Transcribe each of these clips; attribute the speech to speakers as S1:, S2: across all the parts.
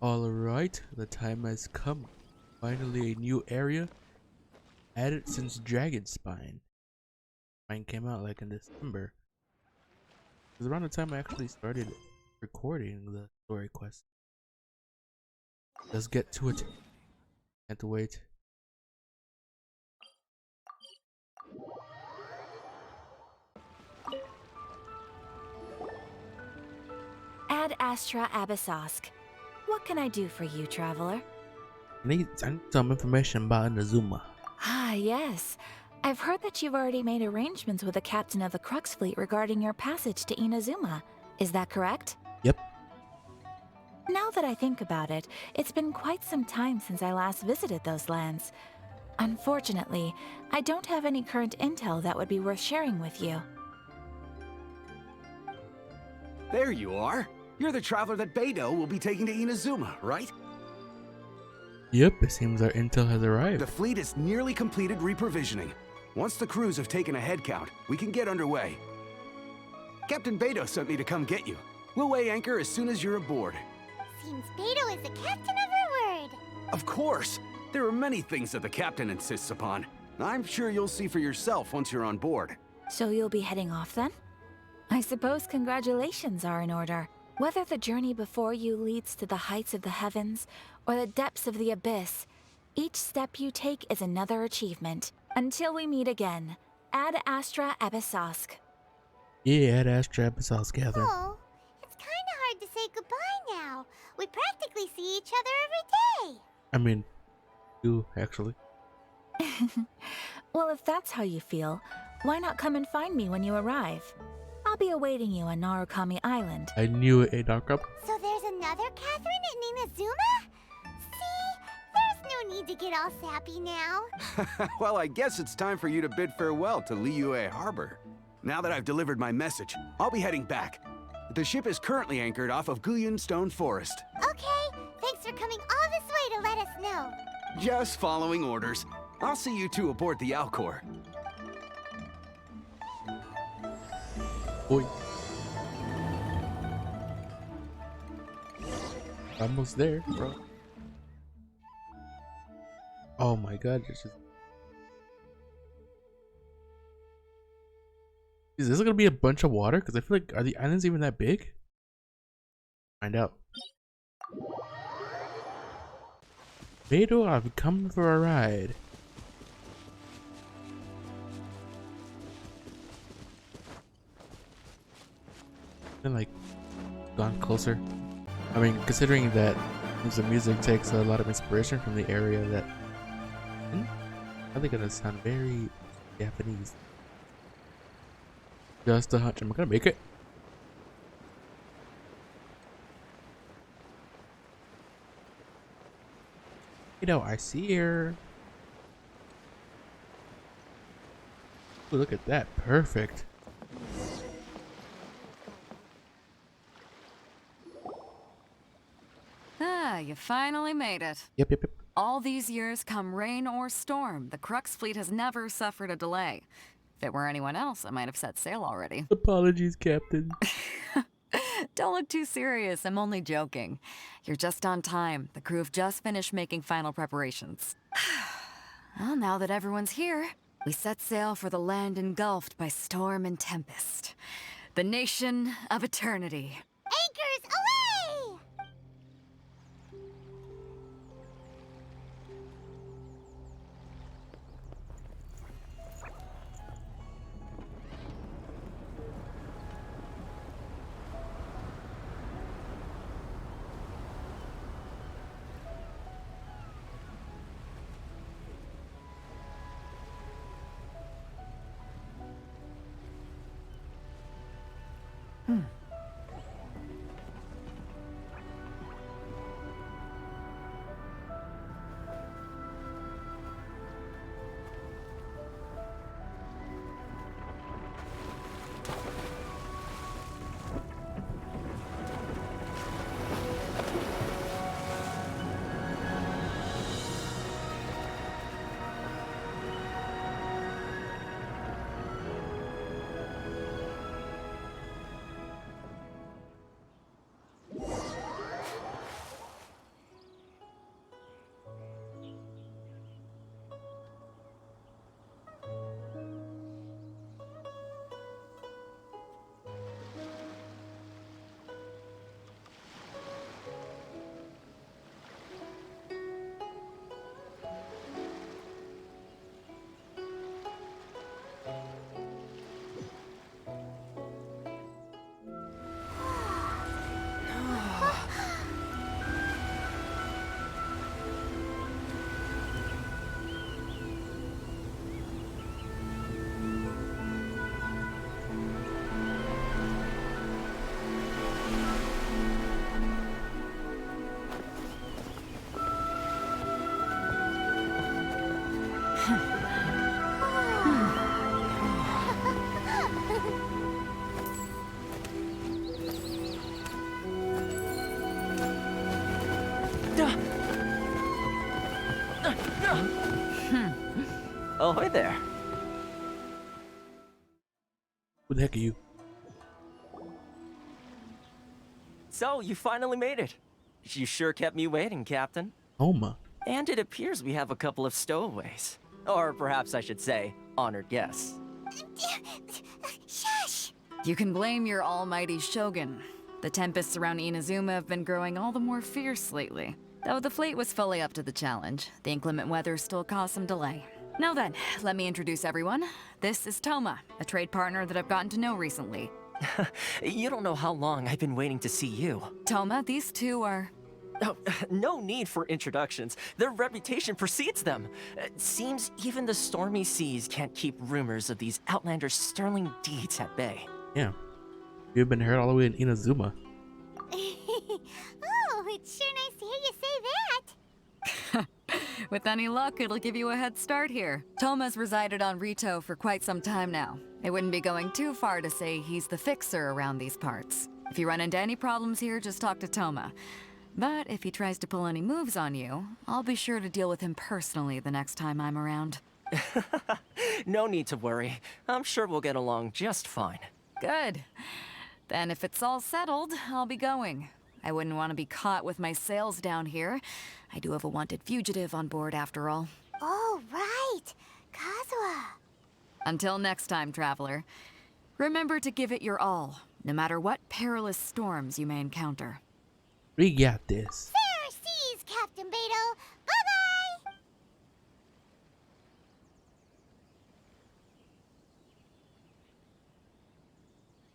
S1: Alright, the time has come. Finally, a new area added since Dragon Spine. Mine came out like in December. It was around the time I actually started recording the story quest. Let's get to it. Can't wait.
S2: Ad Astra Abyssosk. What can I do for you, traveler?
S1: I need some information about Inazuma.
S2: Ah, yes. I've heard that you've already made arrangements with the captain of the Crux fleet regarding your passage to Inazuma. Is that correct?
S1: Yep.
S2: Now that I think about it, it's been quite some time since I last visited those lands. Unfortunately, I don't have any current intel that would be worth sharing with you.
S3: There you are. You're the traveler that Beidou will be taking to Inazuma, right?
S1: Yep, it seems our intel has arrived.
S3: The fleet has nearly completed reprovisioning. Once the crews have taken a head count, we can get underway. Captain Beidou sent me to come get you. We'll weigh anchor as soon as you're aboard.
S4: Seems Beidou is the captain of her word.
S3: Of course! There are many things that the captain insists upon. I'm sure you'll see for yourself once you're on board.
S2: So you'll be heading off then? I suppose congratulations are in order. Whether the journey before you leads to the heights of the heavens or the depths of the abyss, each step you take is another achievement. Until we meet again, Ad Astra Abyssosk.
S1: Yeah, Ad Astra Abyssosk gather.
S4: Oh, it's kind of hard to say goodbye now. We practically see each other every day.
S1: I mean, you actually.
S2: Well, if that's how you feel, why not come and find me when you arrive? I'll be awaiting you on Narukami Island.
S1: I knew it, Darkup.
S4: So there's another Catherine in Inazuma? See? There's no need to get all sappy now.
S3: Well, I guess it's time for you to bid farewell to Liyue Harbor. Now that I've delivered my message, I'll be heading back. The ship is currently anchored off of Guyun Stone Forest.
S4: Okay, thanks for coming all this way to let us know.
S3: Just following orders. I'll see you two aboard the Alcor.
S1: Boy. Almost there, bro. Oh my god, this is this gonna be a bunch of water? Because I feel like, are the islands even that big? Find out. Beidou, I've come for a ride. And like gone closer. I mean, considering that the music takes a lot of inspiration from the area that I think gonna sound very Japanese. Just a hunch. Am I gonna make it? You know, I see her. Ooh, look at that. Perfect.
S5: Ah, you finally made it.
S1: Yep, yep, yep.
S5: All these years, come rain or storm, the Crux fleet has never suffered a delay. If it were anyone else, I might have set sail already.
S1: Apologies, Captain.
S5: Don't look too serious, I'm only joking. You're just on time. The crew have just finished making final preparations. Well, now that everyone's here, we set sail for the land engulfed by storm and tempest. The nation of eternity.
S4: Anchors away!
S6: Oh, hi there.
S1: Who the heck are you?
S6: So, you finally made it. You sure kept me waiting, Captain.
S1: Homa.
S6: And it appears we have a couple of stowaways. Or perhaps I should say, honored guests.
S4: Shush!
S5: You can blame your almighty Shogun. The tempests around Inazuma have been growing all the more fierce lately. Though the fleet was fully up to the challenge, the inclement weather still caused some delay. Now then, let me introduce everyone. This is Toma, a trade partner that I've gotten to know recently.
S6: You don't know how long I've been waiting to see you.
S5: Toma, these two are...
S6: Oh, no need for introductions. Their reputation precedes them. It seems even the stormy seas can't keep rumors of these Outlanders' sterling deeds at bay.
S1: Yeah. You've been heard all the way in Inazuma.
S4: Oh, it's sure nice to hear you say that.
S5: With any luck, it'll give you a head start here. Toma's resided on Rito for quite some time now. It wouldn't be going too far to say he's the fixer around these parts. If you run into any problems here, just talk to Toma. But if he tries to pull any moves on you, I'll be sure to deal with him personally the next time I'm around.
S6: No need to worry. I'm sure we'll get along just fine.
S5: Good. Then if it's all settled, I'll be going. I wouldn't want to be caught with my sails down here. I do have a wanted fugitive on board after all.
S4: Oh, right. Kazuha.
S5: Until next time, traveler. Remember to give it your all, no matter what perilous storms you may encounter.
S1: We got this.
S4: Fair seas, Captain Beto. Bye-bye.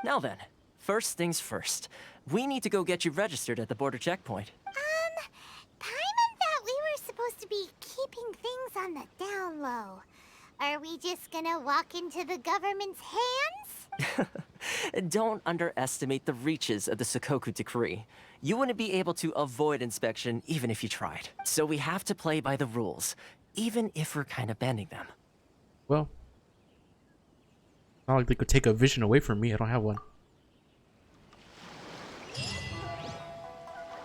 S6: Now then, first things first. We need to go get you registered at the border checkpoint.
S4: Paimon thought we were supposed to be keeping things on the down low. Are we just gonna walk into the government's hands?
S6: Don't underestimate the reaches of the Sakoku Decree. You wouldn't be able to avoid inspection even if you tried. So we have to play by the rules, even if we're kind of bending them.
S1: Well, not like they could take a vision away from me. I don't have one.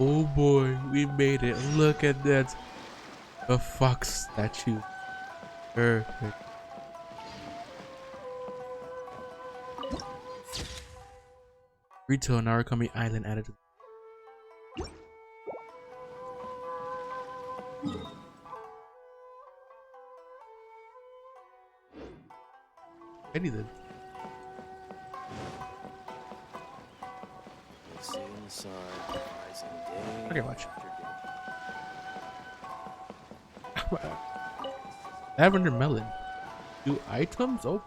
S1: Oh boy, we made it. Look at that. The fox statue. Perfect. Retail Narukami Island added to any then. Okay, watch. Lavender melon. New items? Oh.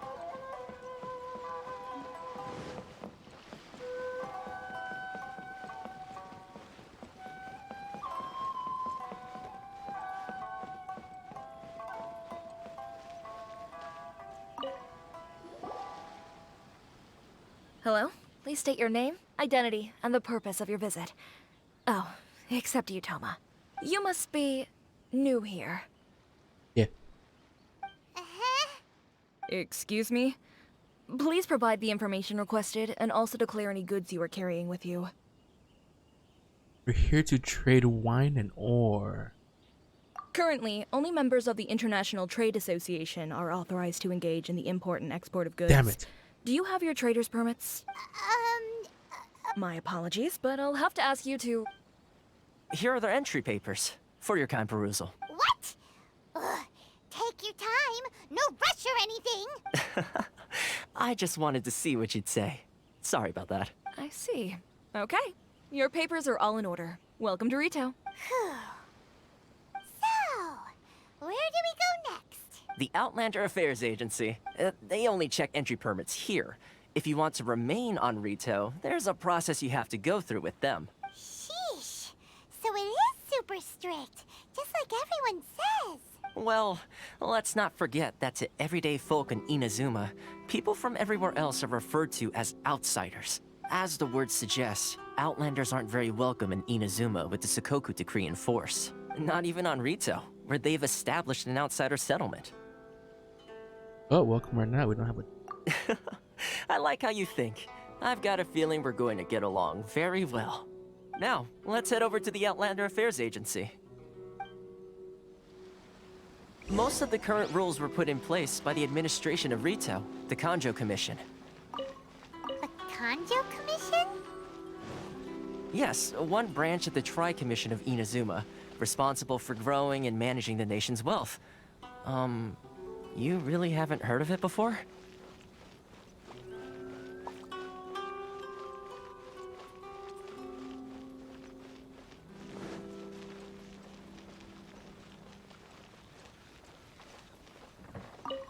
S2: Hello? Please state your name, identity, and the purpose of your visit. Oh, except you, Toma. You must be new here.
S1: Yeah.
S2: Excuse me? Please provide the information requested and also declare any goods you are carrying with you.
S1: We're here to trade wine and ore.
S7: Currently, only members of the International Trade Association are authorized to engage in the import and export of goods.
S1: Damn it.
S7: Do you have your trader's permits? My apologies, but I'll have to ask you to...
S6: Here are their entry papers for your kind perusal.
S4: What? Ugh, take your time. No rush or anything.
S6: I just wanted to see what you'd say. Sorry about that.
S7: I see. Okay. Your papers are all in order. Welcome to Rito.
S4: So, where do we go next?
S6: The Outlander Affairs Agency. They only check entry permits here. If you want to remain on Rito, there's a process you have to go through with them.
S4: Sheesh. So it is super strict, just like everyone says.
S6: Well, let's not forget that to everyday folk in Inazuma, people from everywhere else are referred to as outsiders. As the word suggests, Outlanders aren't very welcome in Inazuma with the Sakoku Decree in force. Not even on Rito, where they've established an outsider settlement.
S1: Oh, welcome or not, we don't have a...
S6: I like how you think. I've got a feeling we're going to get along very well. Now, let's head over to the Outlander Affairs Agency. Most of the current rules were put in place by the administration of Rito, the Kanjo Commission.
S4: The Kanjo Commission?
S6: Yes, one branch of the Tri-Commission of Inazuma, responsible for growing and managing the nation's wealth. You really haven't heard of it before?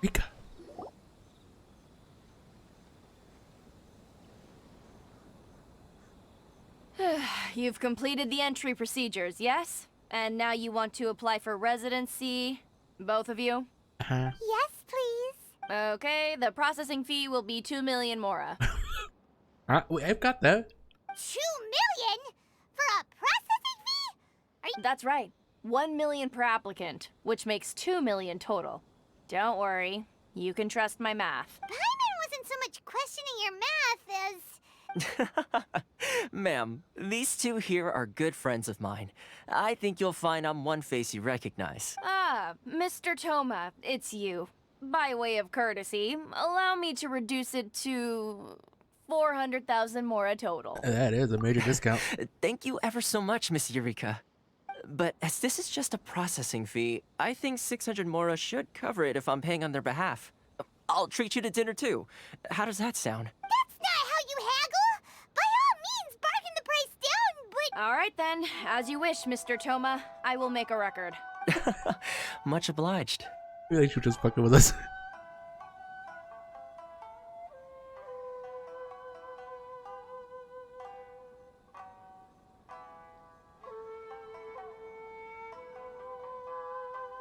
S1: Rika.
S8: You've completed the entry procedures, yes? And now you want to apply for residency? Both of you?
S4: Yes, please.
S8: Okay, the processing fee will be 2 million mora.
S1: I've got that.
S4: 2 million? For a processing fee?
S8: That's right. 1 million per applicant, which makes 2 million total. Don't worry, you can trust my math.
S4: Paimon wasn't so much questioning your math as...
S6: Ma'am, these two here are good friends of mine. I think you'll find I'm one face you recognize.
S8: Ah, Mr. Toma, it's you. By way of courtesy, allow me to reduce it to 400,000 mora total.
S1: That is a major discount.
S6: Thank you ever so much, Miss Eureka. But as this is just a processing fee, I think 600 mora should cover it if I'm paying on their behalf. I'll treat you to dinner too. How does that sound?
S4: That's not how you haggle! By all means, bargain the price down, but...
S8: All right then, as you wish, Mr. Toma. I will make a record.
S6: Much obliged.
S1: I feel like she was just fucking with us.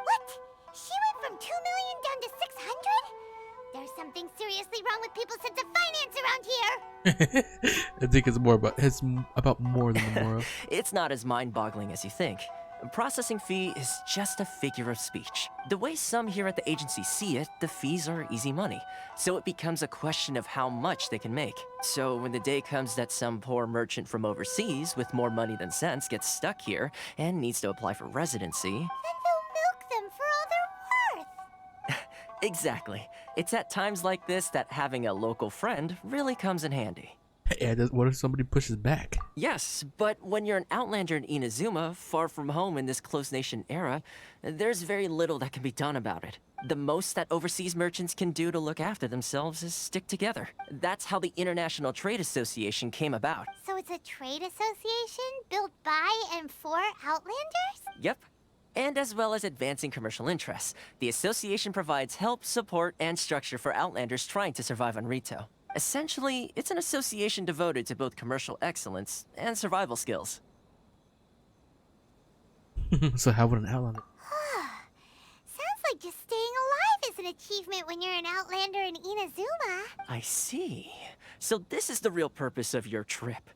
S4: What? She went from 2 million down to 600? There's something seriously wrong with people's sense of finance around here!
S1: I think it's about more than the moral.
S6: It's not as mind-boggling as you think. A processing fee is just a figure of speech. The way some here at the agency see it, the fees are easy money. So it becomes a question of how much they can make. So when the day comes that some poor merchant from overseas with more money than sense gets stuck here and needs to apply for residency...
S4: Then they'll milk them for all they're worth!
S6: Exactly. It's at times like this that having a local friend really comes in handy.
S1: Yeah, what if somebody pushes back?
S6: Yes, but when you're an outlander in Inazuma, far from home in this close nation era, there's very little that can be done about it. The most that overseas merchants can do to look after themselves is stick together. That's how the International Trade Association came about.
S4: So it's a trade association built by and for Outlanders?
S6: Yep. And as well as advancing commercial interests, the association provides help, support, and structure for outlanders trying to survive on Rito. Essentially, it's an association devoted to both commercial excellence and survival skills.
S1: So how would an outlander?
S4: Sounds like just staying alive is an achievement when you're an Outlander in Inazuma.
S6: I see. So this is the real purpose of your trip.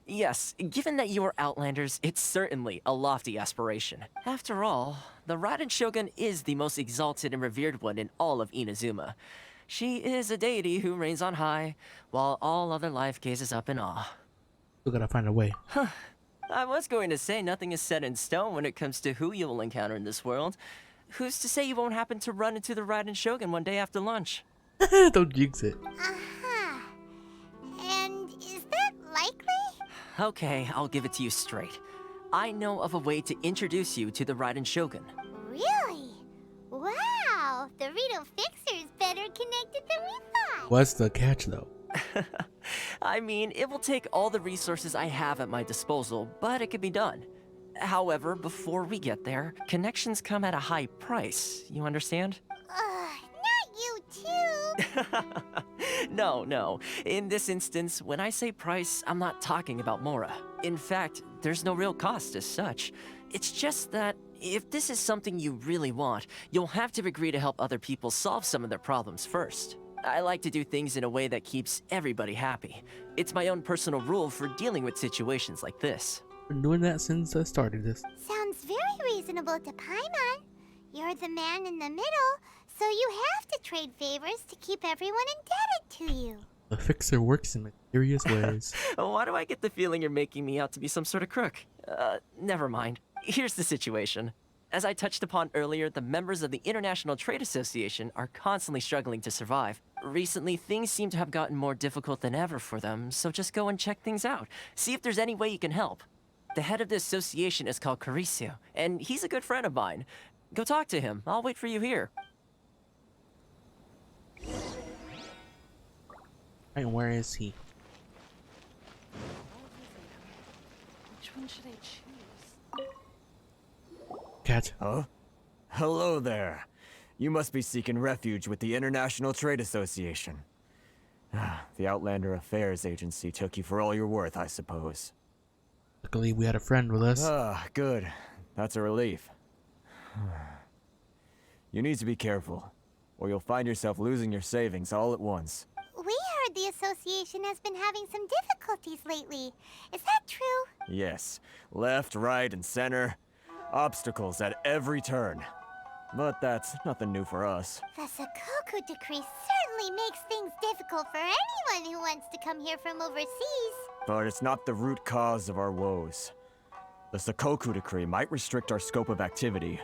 S6: Yes, given that you are Outlanders, it's certainly a lofty aspiration. After all, the Raiden Shogun is the most exalted and revered one in all of Inazuma. She is a deity who reigns on high, while all other life gazes up in awe.
S1: Still gotta find a way.
S6: I was going to say nothing is set in stone when it comes to who you will encounter in this world. Who's to say you won't happen to run into the Raiden Shogun one day after lunch?
S1: Don't jinx it.
S4: Uh-huh. And is that likely?
S6: Okay, I'll give it to you straight. I know of a way to introduce you to the Raiden Shogun.
S4: Really? Wow, the Rito Fixer's better connected than we thought.
S1: What's the catch though?
S6: I mean, it will take all the resources I have at my disposal, but it can be done. However, before we get there, connections come at a high price, you understand?
S4: Not you too.
S6: No. In this instance, when I say price, I'm not talking about Mora. In fact, there's no real cost as such. It's just that if this is something you really want, you'll have to agree to help other people solve some of their problems first. I like to do things in a way that keeps everybody happy. It's my own personal rule for dealing with situations like this.
S1: Been doing that since I started this.
S4: Sounds very reasonable to Paimon. You're the man in the middle, so you have to trade favors to keep everyone indebted to you.
S1: The fixer works in mysterious ways.
S6: Why do I get the feeling you're making me out to be some sort of crook? Never mind. Here's the situation. As I touched upon earlier, the members of the International Trade Association are constantly struggling to survive. Recently, things seem to have gotten more difficult than ever for them, so just go and check things out. See if there's any way you can help. The head of the association is called Caricio, and he's a good friend of mine. Go talk to him. I'll wait for you here.
S1: And where is he?
S8: Which one should I choose?
S1: Cat.
S9: Huh? Hello there. You must be seeking refuge with the International Trade Association. The Outlander Affairs Agency took you for all you're worth, I suppose.
S1: Luckily, we had a friend with us.
S9: Good. That's a relief. You need to be careful, or you'll find yourself losing your savings all at once.
S4: We heard the association has been having some difficulties lately. Is that true?
S9: Yes. Left, right, and center. Obstacles at every turn. But that's nothing new for us.
S4: The Sakoku decree certainly makes things difficult for anyone who wants to come here from overseas.
S9: But it's not the root cause of our woes. The Sakoku decree might restrict our scope of activity,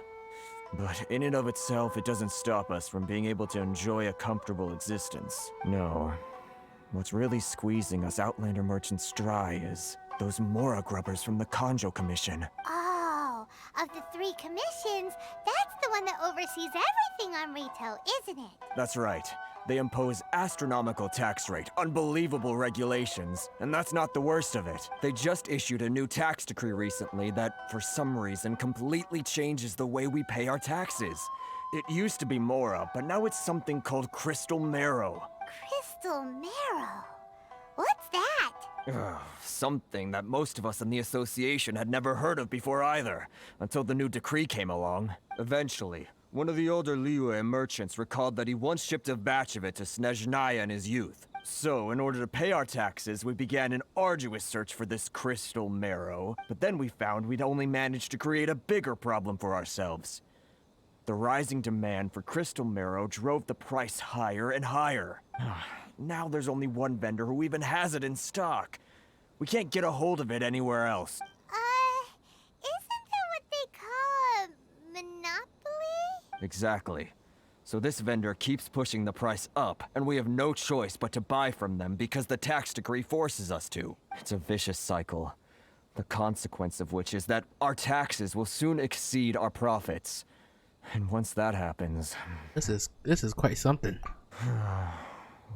S9: but in and of itself, it doesn't stop us from being able to enjoy a comfortable existence. No. What's really squeezing us Outlander merchants dry is those Mora grubbers from the Kanjo Commission.
S4: Oh, of the 3 commissions, that's the one that oversees everything on retail, isn't it?
S9: That's right. They impose astronomical tax rate, unbelievable regulations, and that's not the worst of it. They just issued a new tax decree recently that, for some reason, completely changes the way we pay our taxes. It used to be Mora, but now it's something called Crystal Marrow.
S4: Crystal Marrow? What's that?
S9: Something that most of us in the association had never heard of before either, until the new decree came along. Eventually, one of the older Liyue merchants recalled that he once shipped a batch of it to Snezhnaya in his youth. So, in order to pay our taxes, we began an arduous search for this crystal marrow, but then we found we'd only managed to create a bigger problem for ourselves. The rising demand for crystal marrow drove the price higher and higher. Now there's only one vendor who even has it in stock. We can't get a hold of it anywhere else.
S4: Isn't that what they call a monopoly?
S9: Exactly. So this vendor keeps pushing the price up, and we have no choice but to buy from them because the tax decree forces us to. It's a vicious cycle. The consequence of which is that our taxes will soon exceed our profits. And once that happens...
S1: This is quite something.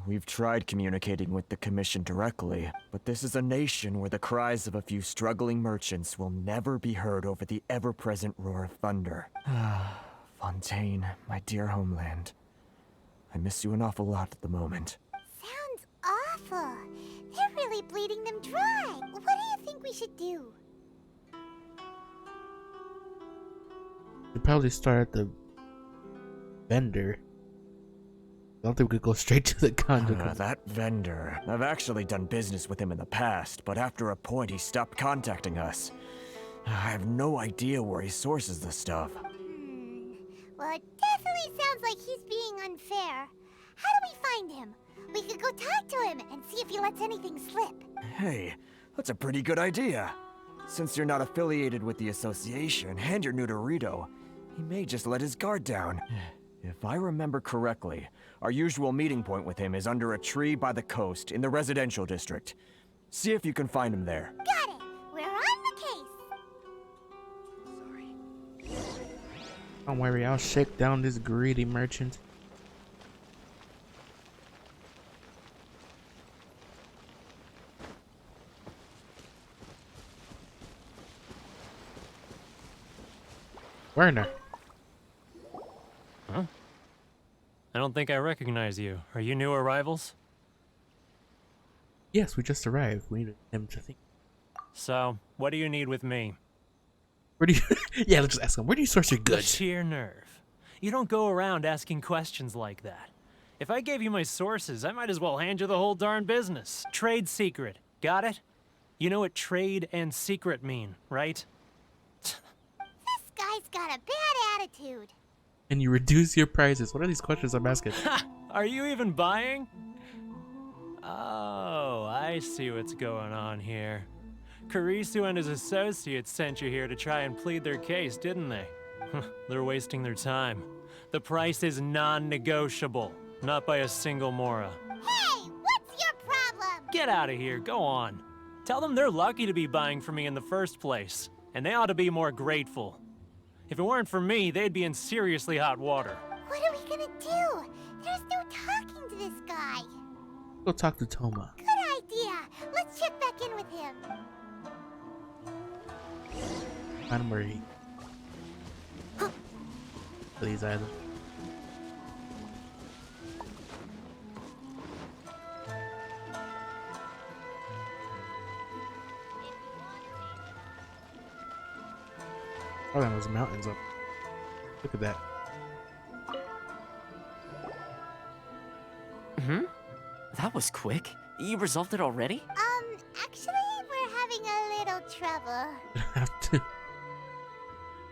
S9: We've tried communicating with the Commission directly, but this is a nation where the cries of a few struggling merchants will never be heard over the ever-present roar of thunder. Fontaine, my dear homeland. I miss you an awful lot at the moment.
S4: Sounds awful. They're really bleeding them dry. What do you think we should do?
S1: We'd probably start at the vendor. I don't think we could go straight to the condo.
S9: That vendor. I've actually done business with him in the past, but after a point he stopped contacting us. I have no idea where he sources the stuff.
S4: Well, it definitely sounds like he's being unfair. How do we find him? We could go talk to him and see if he lets anything slip.
S9: Hey, that's a pretty good idea. Since you're not affiliated with the association and you're new to Rito, he may just let his guard down. If I remember correctly, our usual meeting point with him is under a tree by the coast in the residential district. See if you can find him there.
S4: Got it. We're on the case.
S1: Don't worry, I'll shake down this greedy merchant. Werner.
S10: Huh? I don't think I recognize you. Are you new arrivals?
S1: Yes, we just arrived. We need him to think.
S10: So, what do you need with me?
S1: Where do you... yeah, let's just ask him. Where do you source your
S10: The
S1: goods?
S10: sheer nerve. You don't go around asking questions like that. If I gave you my sources, I might as well hand you the whole darn business. Trade secret. Got it? You know what trade and secret mean, right?
S4: This guy's got a bad attitude.
S1: And you reduce your prices. What are these questions I'm asking?
S10: Ha! Are you even buying? Oh, I see what's going on here. Karisu and his associates sent you here to try and plead their case, didn't they? They're wasting their time. The price is non-negotiable. Not by a single Mora.
S4: Hey, what's your problem?
S10: Get out of here, go on. Tell them they're lucky to be buying from me in the first place, and they ought to be more grateful. If it weren't for me, they'd be in seriously hot water.
S4: What are we gonna do? There's no talking to this guy.
S1: Go talk to Toma.
S4: Good idea. Let's check back in with him.
S1: Find him where he. Please, either. Oh, and those mountains up. Look at that.
S6: That was quick. You resolved it already?
S4: Actually, we're having a little trouble.
S1: Have to.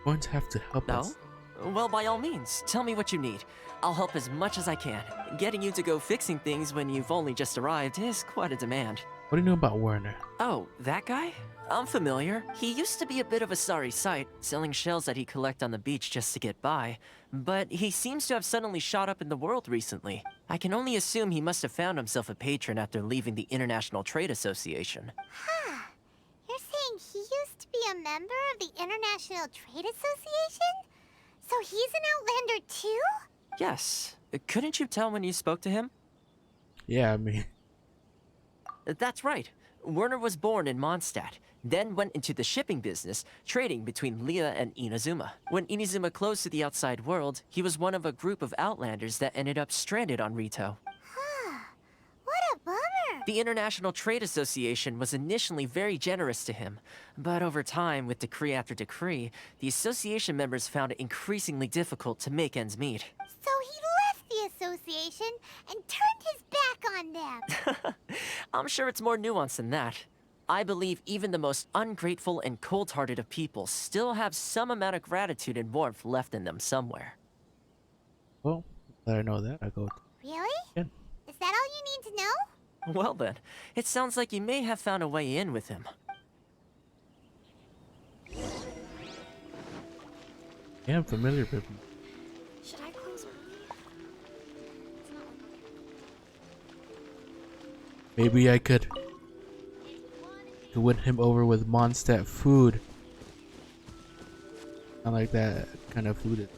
S1: Going to have to help
S6: No?
S1: us.
S6: Well, by all means, tell me what you need. I'll help as much as I can. Getting you to go fixing things when you've only just arrived is quite a demand.
S1: What do you know about Werner?
S6: Oh, that guy? I'm familiar. He used to be a bit of a sorry sight, selling shells that he'd collect on the beach just to get by. But he seems to have suddenly shot up in the world recently. I can only assume he must have found himself a patron after leaving the International Trade Association.
S4: Huh. You're saying he used to be a member of the International Trade Association? So he's an Outlander too?
S6: Yes. Couldn't you tell when you spoke to him?
S1: Yeah, I mean.
S6: That's right. Werner was born in Mondstadt, then went into the shipping business, trading between Leah and Inazuma. When Inazuma closed to the outside world, he was one of a group of Outlanders that ended up stranded on Rito.
S4: Huh. What a bummer.
S6: The International Trade Association was initially very generous to him, but over time, with decree after decree, the association members found it increasingly difficult to make ends meet.
S4: So he left the association and turned his back on them.
S6: I'm sure it's more nuanced than that. I believe even the most ungrateful and cold-hearted of people still have some amount of gratitude and warmth left in them somewhere.
S1: Well, that I know that. I go.
S4: Really?
S1: Yeah.
S4: Is that all you need to know?
S6: Well then, it sounds like you may have found a way in with him.
S1: Yeah, I'm familiar with him.
S2: Should I close early?
S1: Maybe I could win him over with Mondstadt food. I like that kind of food.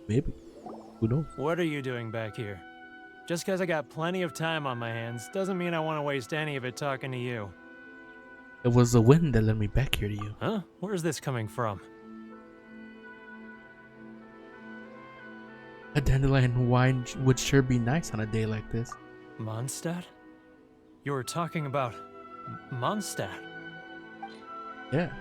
S1: Maybe. Who knows?
S10: What are you doing back here? Just because I got plenty of time on my hands doesn't mean I want to waste any of it talking to you.
S1: It was the wind that led me back here to you.
S10: Huh? Where's this coming from?
S1: A dandelion wine would sure be nice on a day like this.
S10: Mondstadt? You were talking about Mondstadt.
S1: Yeah.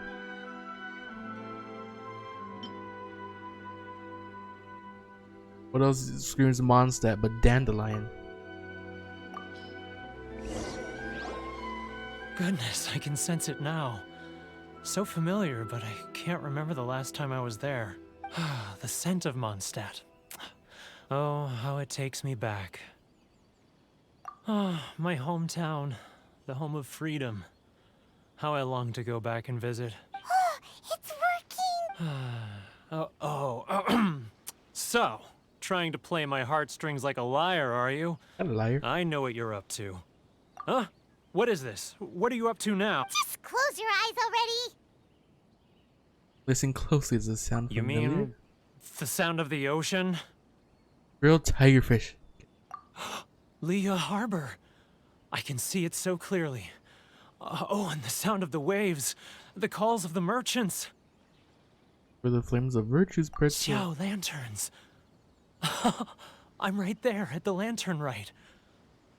S1: What else screams Mondstadt but dandelion?
S10: Goodness, I can sense it now. So familiar, but I can't remember the last time I was there. The scent of Mondstadt. Oh, how it takes me back. Oh, my hometown, the home of freedom. How I long to go back and visit.
S4: It's working!
S10: So, trying to play my heartstrings like a liar, are you?
S1: I'm a liar.
S10: I know what you're up to. Huh? What is this? What are you up to now?
S4: Just close your eyes already!
S1: Listen closely. Does it sound
S10: You
S1: familiar?
S10: mean the sound of the ocean?
S1: Real tigerfish.
S10: Leah Harbor. I can see it so clearly. Oh, and the sound of the waves. The calls of the merchants.
S1: Where the flames of virtue spread.
S10: Xiao lanterns. I'm right there at the lantern right.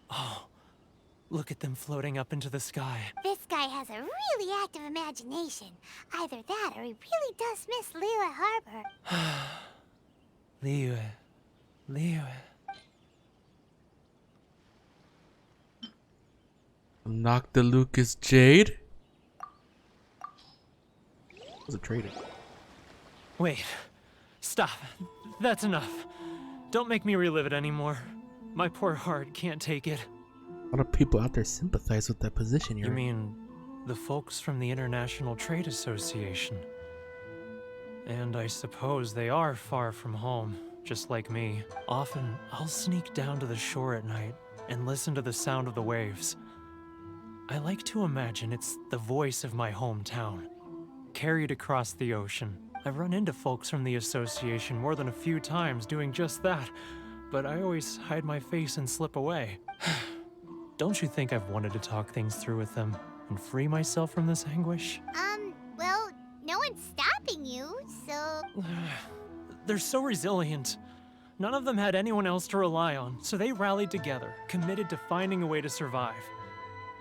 S10: Oh, look at them floating up into the sky.
S4: This guy has a really active imagination. Either that or he really does miss Liyue Harbor.
S10: Liyue. Liyue.
S1: Knock the Lucas Jade. Was a traitor.
S10: Wait. Stop. That's enough. Don't make me relive it anymore. My poor heart can't take it.
S1: A lot of people out there sympathize with that position you're
S10: You
S1: in.
S10: mean the folks from the International Trade Association? And I suppose they are far from home, just like me. Often, I'll sneak down to the shore at night and listen to the sound of the waves. I like to imagine it's the voice of my hometown, carried across the ocean. I've run into folks from the association more than a few times doing just that, but I always hide my face and slip away. Don't you think I've wanted to talk things through with them and free myself from this anguish?
S4: Well, no one's stopping you, so...
S10: They're so resilient. None of them had anyone else to rely on, so they rallied together, committed to finding a way to survive.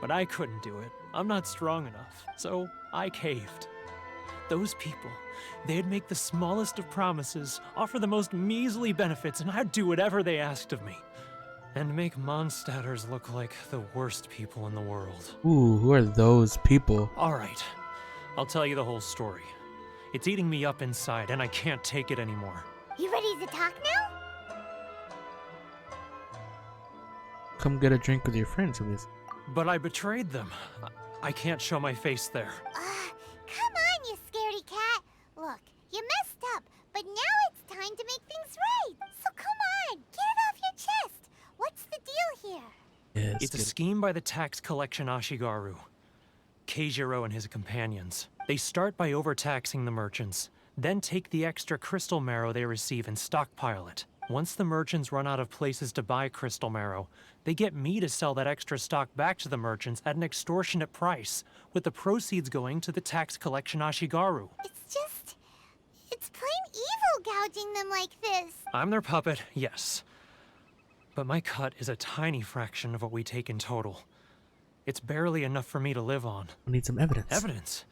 S10: But I couldn't do it. I'm not strong enough, so I caved. Those people, they'd make the smallest of promises, offer the most measly benefits, and I'd do whatever they asked of me. And make Mondstadters look like the worst people in the world.
S1: Ooh, who are those people?
S10: All right, I'll tell you the whole story. It's eating me up inside, and I can't take it anymore.
S4: You ready to talk now?
S1: Come get a drink with your friends, Miss.
S10: But I betrayed them. I can't show my face there.
S4: Come on, you scaredy cat. Look, you messed up, but now it's time to make things right. So come on, get it off your chest. What's the deal here?
S1: Yes,
S10: It's a scheme by the tax collection Ashigaru. Keijiro and his companions. They start by overtaxing the merchants, then take the extra crystal marrow they receive and stockpile it. Once the merchants run out of places to buy crystal marrow, they get me to sell that extra stock back to the merchants at an extortionate price, with the proceeds going to the tax collection Ashigaru.
S4: It's plain evil gouging them like this.
S10: I'm their puppet, yes. But my cut is a tiny fraction of what we take in total. It's barely enough for me to live on.
S1: We need some evidence.
S10: Evidence?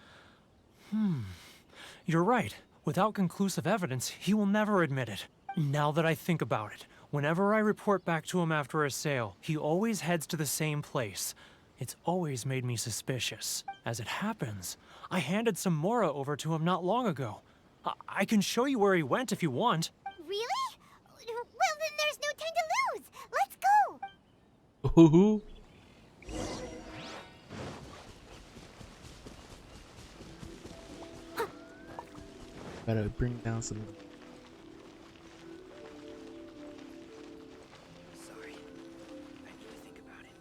S10: You're right. Without conclusive evidence, he will never admit it. Now that I think about it, whenever I report back to him after a sale, he always heads to the same place. It's always made me suspicious. As it happens, I handed some Mora over to him not long ago. I can show you where he went if you want.
S4: Really? Well, then there's no time to lose. Let's go.
S1: Ooh. Gotta bring down some.
S3: Sorry. I need to think about it.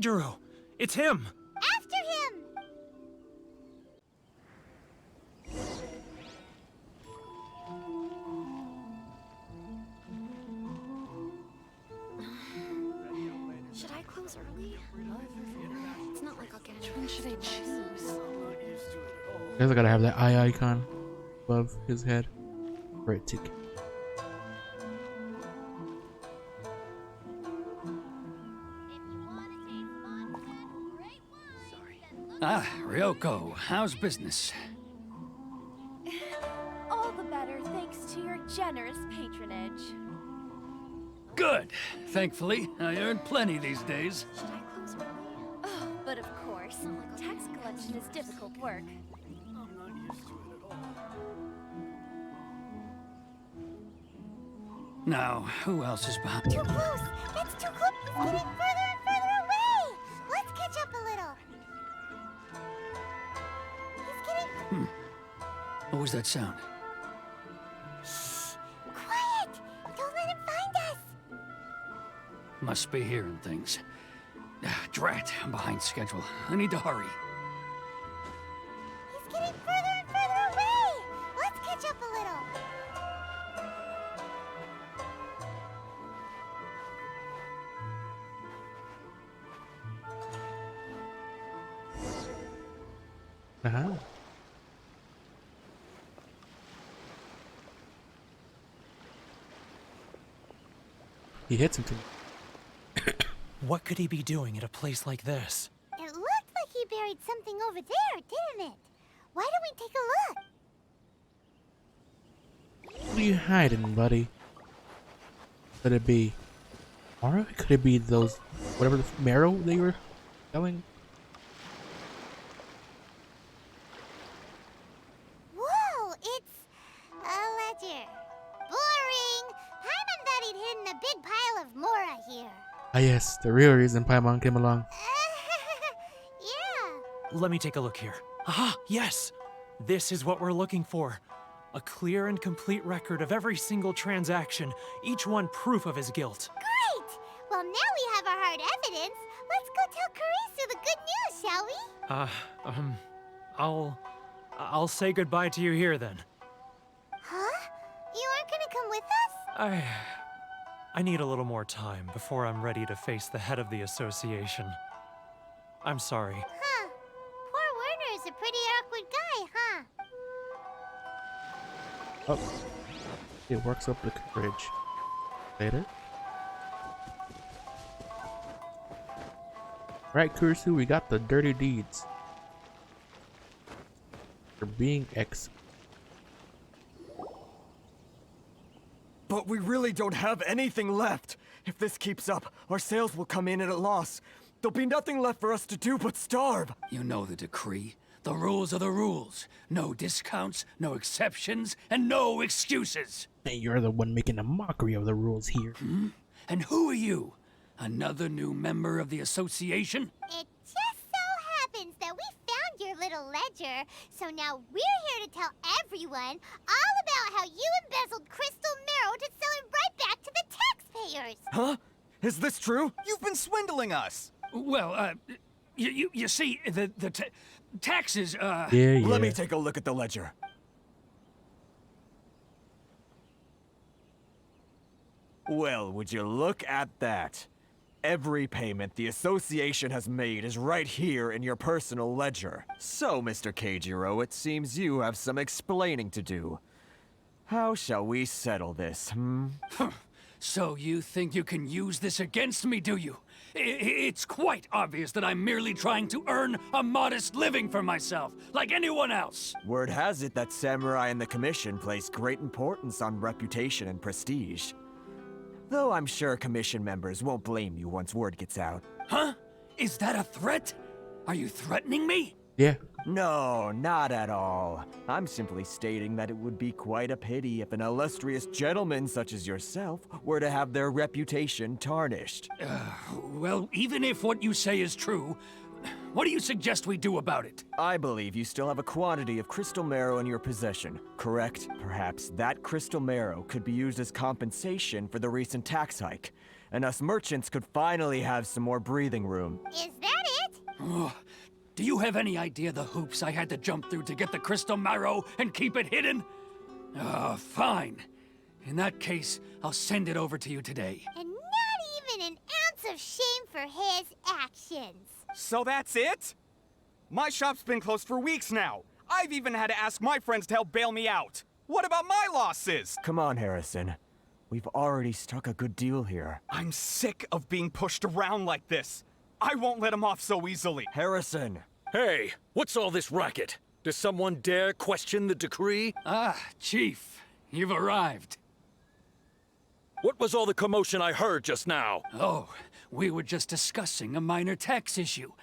S10: Keijiro! It's him!
S4: After him.
S2: Should I close early? It's not like I'll get a Which should I choose?
S1: Guys, I gotta have that eye icon above his head. Right ticket.
S11: Ah, Ryoko, how's business?
S8: All the better thanks to your generous patronage.
S11: Good. Thankfully, I earn plenty these days.
S2: Should I close early?
S8: Oh, but of course, tax collection is difficult work.
S11: Now, who else is behind?
S4: Too close. That's too close. It's getting further and further away. Let's catch up a little. He's getting...
S11: What was that sound?
S4: Quiet. Don't let him find us.
S11: Must be hearing things. Drat, I'm behind schedule. I need to hurry.
S4: He's getting further and further away. Let's catch up a little.
S1: Uh-huh. He hits him too.
S10: What could he be doing at a place like this?
S4: It looked like he buried something over there, didn't it? Why don't we take a look?
S1: What are you hiding, buddy? Could it be Mara? Could it be those, whatever the marrow they were selling?
S4: Whoa, it's a ledger. Boring. Paimon thought he'd hidden a big pile of Mora here.
S1: Ah yes, the real reason Paimon came along.
S4: Yeah.
S10: let me take a look here. Ah, yes! This is what we're looking for. A clear and complete record of every single transaction, each one proof of his guilt.
S4: Great! Well, now we have our hard evidence. Let's go tell Karisu the good news, shall we?
S10: I'll say goodbye to you here then.
S4: Huh? You aren't gonna come with us?
S10: I need a little more time before I'm ready to face the head of the association. I'm sorry.
S4: Huh. Poor Werner's a pretty awkward guy, huh?
S1: Oh, it works up the courage. Later. Right, Kurisu, we got the dirty deeds. For being ex.
S9: But we really don't have anything left. If this keeps up, our sales will come in at a loss. There'll be nothing left for us to do but starve.
S11: You know the decree. The rules are the rules. No discounts, no exceptions, and no excuses.
S1: And you're the one making a mockery of the rules here.
S11: And who are you? Another new member of the association?
S4: It just so happens that we found your little ledger, so now we're here to tell everyone all about how you embezzled crystal marrow to sell it right back to the taxpayers.
S9: Huh? Is this true?
S12: You've been swindling us!
S11: Well, you see, the taxes,
S1: Yeah.
S9: Let me take a look at the ledger. Well, would you look at that? Every payment the association has made is right here in your personal ledger. So, Mr. Keijiro, it seems you have some explaining to do. How shall we settle this,
S11: So you think you can use this against me, do you? It's quite obvious that I'm merely trying to earn a modest living for myself, like anyone else.
S9: Word has it that Samurai and the Commission place great importance on reputation and prestige. Though I'm sure Commission members won't blame you once word gets out.
S11: Huh? Is that a threat? Are you threatening me?
S1: Yeah.
S9: No, not at all. I'm simply stating that it would be quite a pity if an illustrious gentleman such as yourself were to have their reputation tarnished.
S11: Well, even if what you say is true, what do you suggest we do about it?
S9: I believe you still have a quantity of crystal marrow in your possession, correct? Perhaps that crystal marrow could be used as compensation for the recent tax hike, and us merchants could finally have some more breathing room.
S4: Is that it?
S11: Do you have any idea the hoops I had to jump through to get the crystal marrow and keep it hidden? Fine. In that case, I'll send it over to you today.
S4: And not even an ounce of shame for his actions.
S12: So that's it? My shop's been closed for weeks now. I've even had to ask my friends to help bail me out. What about my losses?
S9: Come on, Harrison. We've already struck a good deal here.
S12: I'm sick of being pushed around like this. I won't let him off so easily.
S9: Harrison!
S13: Hey, what's all this racket? Does someone dare question the decree?
S11: Chief, you've arrived.
S13: What was all the commotion I heard just now?
S11: Oh, we were just discussing a minor tax issue.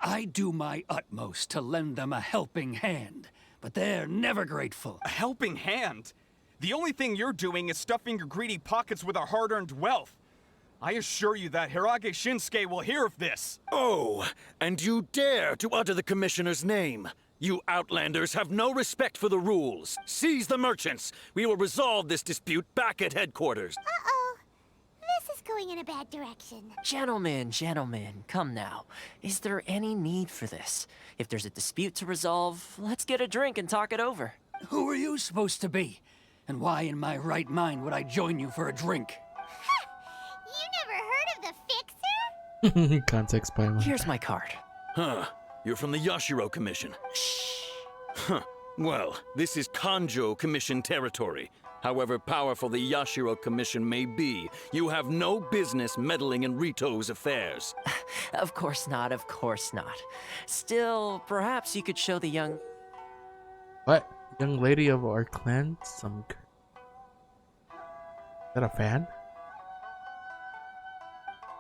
S11: I do my utmost to lend them a helping hand, but they're never grateful.
S12: A helping hand? The only thing you're doing is stuffing your greedy pockets with our hard-earned wealth. I assure you that Hirage Shinsuke will hear of this.
S13: Oh, and you dare to utter the commissioner's name. You outlanders have no respect for the rules. Seize the merchants. We will resolve this dispute back at headquarters.
S4: Uh-oh. This is going in a bad direction.
S6: Gentlemen, come now. Is there any need for this? If there's a dispute to resolve, let's get a drink and talk it over.
S11: Who are you supposed to be? And why in my right mind would I join you for a drink?
S4: You never heard of the Fixer?
S1: Context by one.
S6: Here's my card.
S13: Huh. You're from the Yashiro Commission.
S6: Shh.
S13: Huh. Well, this is Kanjo Commission territory. However powerful the Yashiro Commission may be, you have no business meddling in Rito's affairs.
S6: Of course not, of course not. Still, perhaps you could show the young...
S1: What? Young lady of our clan? Is that a fan?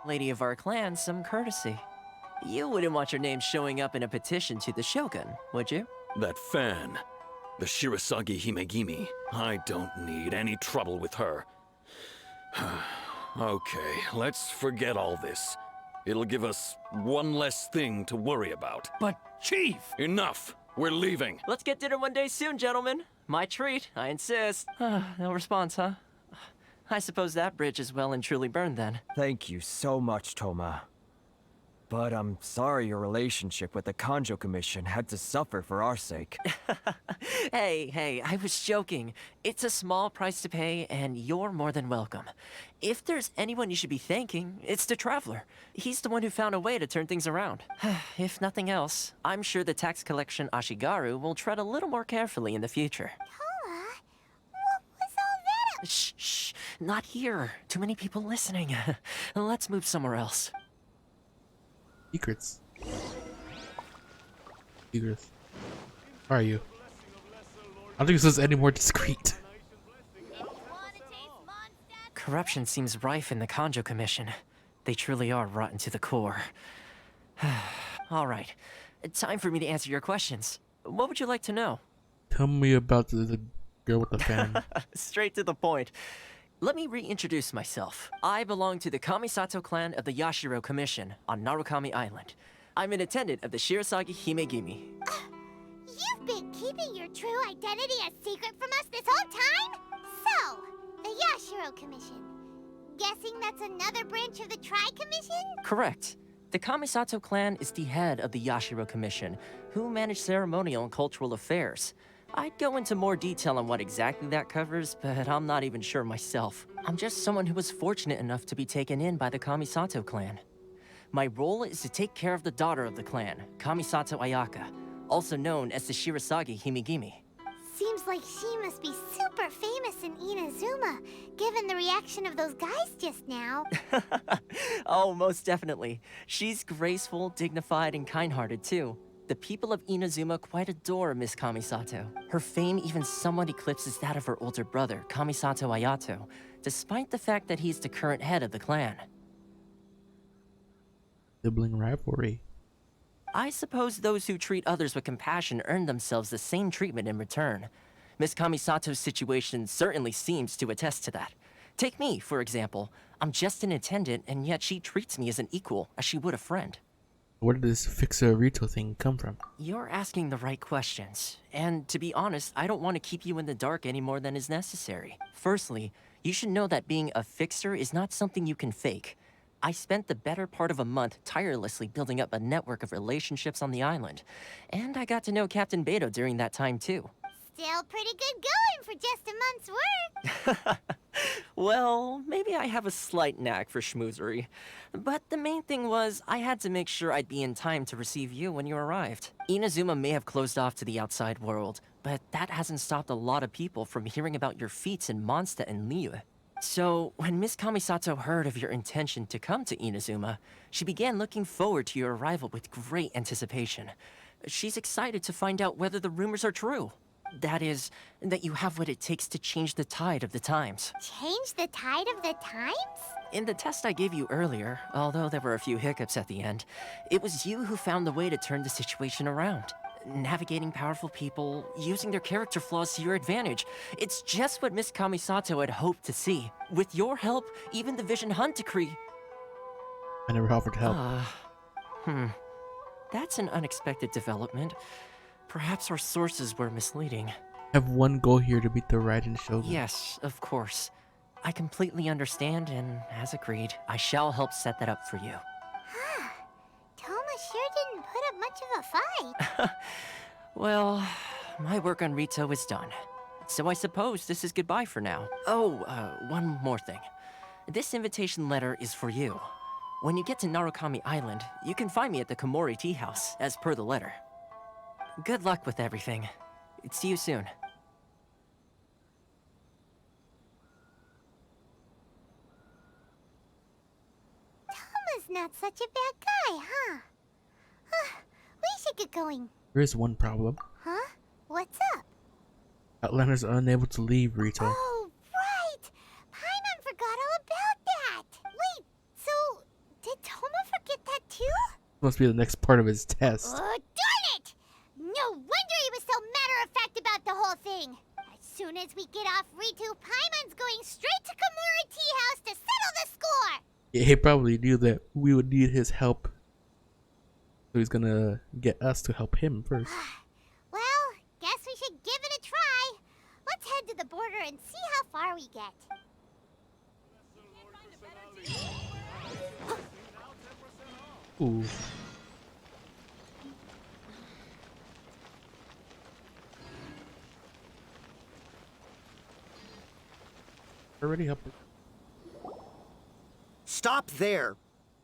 S6: lady of our clan some courtesy. You wouldn't want your name showing up in a petition to the Shogun, would you?
S13: That fan. The Shirasagi Himegimi. I don't need any trouble with her. Okay, let's forget all this. It'll give us one less thing to worry about.
S11: But, Chief!
S13: Enough! We're leaving.
S6: Let's get dinner one day soon, gentlemen. My treat, I insist. No response, huh? I suppose that bridge is well and truly burned then.
S9: Thank you so much, Toma. But I'm sorry your relationship with the Kanjo Commission had to suffer for our sake.
S6: Hey, I was joking. It's a small price to pay, and you're more than welcome. If there's anyone you should be thanking, it's the Traveler. He's the one who found a way to turn things around. If nothing else, I'm sure the tax collection Ashigaru will tread a little more carefully in the future.
S4: Toma, what was all that?
S6: Shh, not here. Too many people listening. Let's move somewhere else.
S1: Secrets. Secrets. Where are you? I don't think this is any more discreet.
S6: Corruption seems rife in the Kanjo Commission. They truly are rotten to the core. All right, time for me to answer your questions. What would you like to know?
S1: Tell me about the girl with the fan.
S6: Straight to the point. Let me reintroduce myself. I belong to the Kamisato clan of the Yashiro Commission on Narukami Island. I'm an attendant of the Shirasagi Himegimi.
S4: You've been keeping your true identity a secret from us this whole time? So, the Yashiro Commission. Guessing that's another branch of the Tri-Commission?
S6: Correct. The Kamisato clan is the head of the Yashiro Commission, who manage ceremonial and cultural affairs. I'd go into more detail on what exactly that covers, but I'm not even sure myself. I'm just someone who was fortunate enough to be taken in by the Kamisato clan. My role is to take care of the daughter of the clan, Kamisato Ayaka, also known as the Shirasagi Himegimi.
S4: Seems like she must be super famous in Inazuma, given the reaction of those guys just now.
S6: Oh, most definitely. She's graceful, dignified, and kind-hearted too. The people of Inazuma quite adore Miss Kamisato. Her fame even somewhat eclipses that of her older brother, Kamisato Ayato, despite the fact that he's the current head of the clan.
S1: Sibling rivalry.
S6: I suppose those who treat others with compassion earn themselves the same treatment in return. Miss Kamisato's situation certainly seems to attest to that. Take me, for example. I'm just an attendant, and yet she treats me as an equal, as she would a friend.
S1: Where did this Fixer Rito thing come from?
S6: You're asking the right questions. And to be honest, I don't want to keep you in the dark any more than is necessary. Firstly, you should know that being a fixer is not something you can fake. I spent the better part of a month tirelessly building up a network of relationships on the island. And I got to know Captain Beto during that time too.
S4: Still pretty good going for just a month's work.
S6: Well, maybe I have a slight knack for schmoozery. But the main thing was, I had to make sure I'd be in time to receive you when you arrived. Inazuma may have closed off to the outside world, but that hasn't stopped a lot of people from hearing about your feats in Mondstadt and Liyue. So, when Miss Kamisato heard of your intention to come to Inazuma, she began looking forward to your arrival with great anticipation. She's excited to find out whether the rumors are true. That is, that you have what it takes to change the tide of the times.
S4: Change the tide of the times?
S6: In the test I gave you earlier, although there were a few hiccups at the end, it was you who found the way to turn the situation around. Navigating powerful people, using their character flaws to your advantage. It's just what Miss Kamisato had hoped to see. With your help, even the Vision Hunt decree...
S1: I never offered help.
S6: That's an unexpected development. Perhaps our sources were misleading.
S1: I have one goal here to beat the Raiden Shogun.
S6: Yes, of course. I completely understand, and as agreed, I shall help set that up for you.
S4: Toma sure didn't put up much of a fight.
S6: Well, my work on Rito is done. So I suppose this is goodbye for now. Oh, one more thing. This invitation letter is for you. When you get to Narukami Island, you can find me at the Komori Tea House, as per the letter. Good luck with everything. See you soon.
S4: Toma's not such a bad guy, huh? We should get going.
S1: There is one problem.
S4: Huh? What's up?
S1: Outlanders are unable to leave Rito.
S4: Oh, right! Paimon forgot all about that! Wait, so did Toma forget that too?
S1: Must be the next part of his test.
S4: Oh, darn it! No wonder he was so matter-of-fact about the whole thing. As soon as we get off Ritu, Paimon's going straight to Komori Tea House to settle the score!
S1: Yeah, he probably knew that we would need his help. So he's gonna get us to help him first.
S4: Well, guess we should give it a try. Let's head to the border and see how far we get.
S1: Ooh. Already up.
S14: Stop there.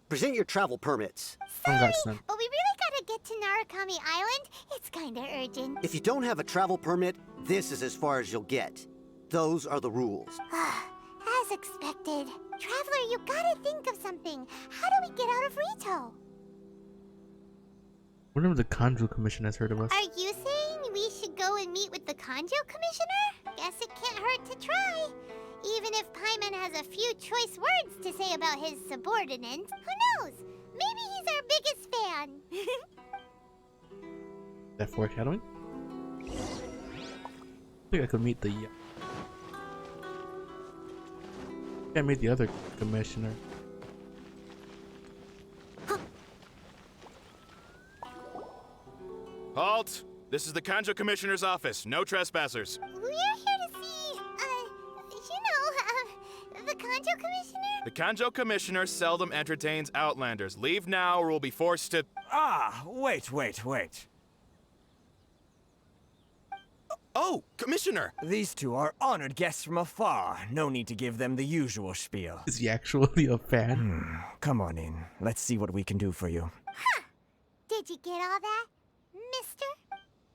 S14: Present your travel permits.
S4: Sorry, but we really gotta get to Narukami Island. It's kinda urgent.
S14: If you don't have a travel permit, this is as far as you'll get. Those are the rules.
S4: As expected. Traveler, you gotta think of something. How do we get out of Rito?
S1: Wonder if the Kanjo Commission has heard of us.
S4: Are you saying we should go and meet with the Kanjo Commissioner? Guess it can't hurt to try. Even if Paimon has a few choice words to say about his subordinates, who knows? Maybe he's our biggest fan.
S1: That foreshadowing? I think I could meet the... Can't meet the other commissioner.
S15: Halt! This is the Kanjo Commissioner's office. No trespassers.
S4: We're here to see, the Kanjo Commissioner?
S15: The Kanjo Commissioner seldom entertains Outlanders. Leave now or we'll be forced to...
S9: Ah, wait.
S15: Oh, Commissioner!
S9: These two are honored guests from afar. No need to give them the usual spiel.
S1: Is he actually a fan?
S9: Come on in. Let's see what we can do for you.
S4: Huh. Did you get all that,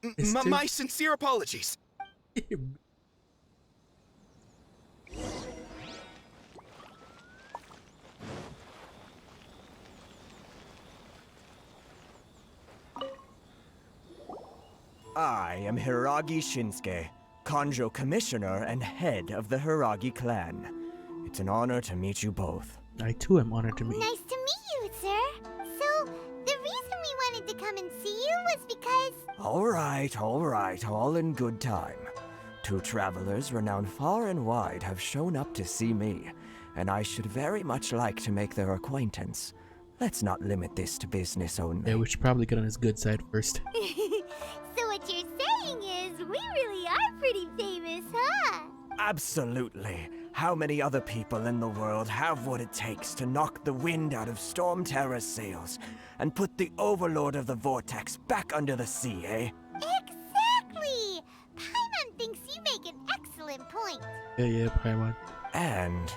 S4: mister?
S15: My sincere apologies.
S9: I am Hiragi Shinsuke, Kanjo Commissioner and head of the Hiragi clan. It's an honor to meet you both.
S1: I too am honored to meet you.
S4: Nice to meet you, sir. So, the reason we wanted to come and see you was because...
S9: All right, all in good time. Two travelers renowned far and wide have shown up to see me, and I should very much like to make their acquaintance. Let's not limit this to business only.
S1: Yeah, we should probably get on his good side first.
S4: So what you're saying is, we really are pretty famous, huh?
S9: Absolutely. How many other people in the world have what it takes to knock the wind out of Storm Terror's sails and put the Overlord of the Vortex back under the sea, eh?
S4: Exactly! Paimon thinks you make an excellent point.
S1: Yeah, Paimon.
S9: And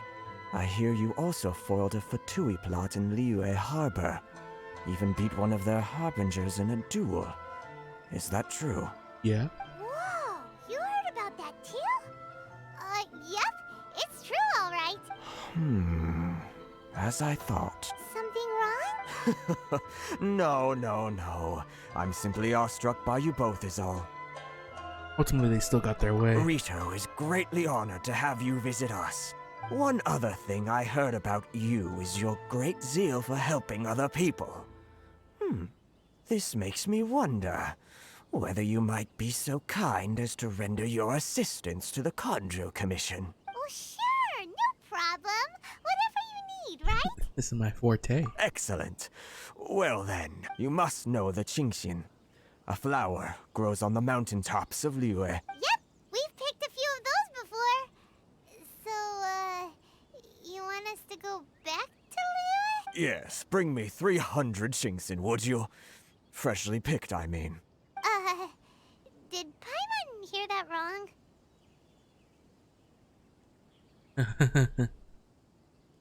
S9: I hear you also foiled a Fatui plot in Liyue Harbor. Even beat one of their harbingers in a duel. Is that true?
S1: Yeah.
S4: Whoa, you heard about that too? Yep, it's true, all right.
S9: As I thought.
S4: Something wrong?
S9: No. I'm simply awestruck by you both is all.
S1: Ultimately, they still got their way.
S9: Rito is greatly honored to have you visit us. One other thing I heard about you is your great zeal for helping other people. This makes me wonder whether you might be so kind as to render your assistance to the Kanjo Commission.
S4: Oh, sure, no problem. Whatever you need, right?
S1: This is my forte.
S9: Excellent. Well then, you must know the Genshin. A flower grows on the mountaintops of Liyue.
S4: Yep, we've picked a few of those before. So, you want us to go back to Liyue?
S9: Yes, bring me 300 Genshin, would you? Freshly picked, I mean.
S4: Did Paimon hear that wrong?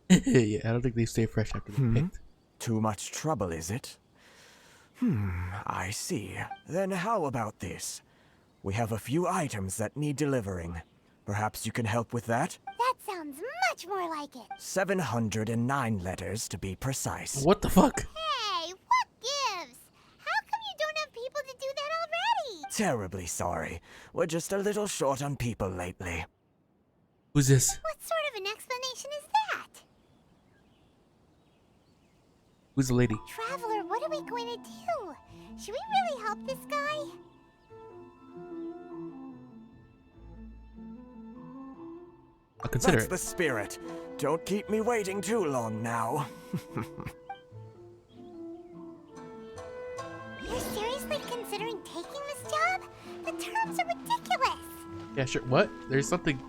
S1: Yeah, I don't think they stay fresh after they're picked.
S9: Too much trouble, is it? I see. Then how about this? We have a few items that need delivering. Perhaps you can help with that?
S4: That sounds much more like it.
S9: 709 letters to be precise.
S1: What the fuck?
S4: Hey, what gives? How come you don't have people to do that already?
S9: Terribly sorry. We're just a little short on people lately.
S1: Who's this?
S4: What sort of an explanation is that?
S1: Who's the lady?
S4: Traveler, what are we going to do? Should we really help this guy?
S1: I'll consider
S9: That's
S1: it.
S9: the spirit. Don't keep me waiting too long now.
S4: You're seriously considering taking this job? The terms are ridiculous.
S1: Yeah, sure. What? There's something.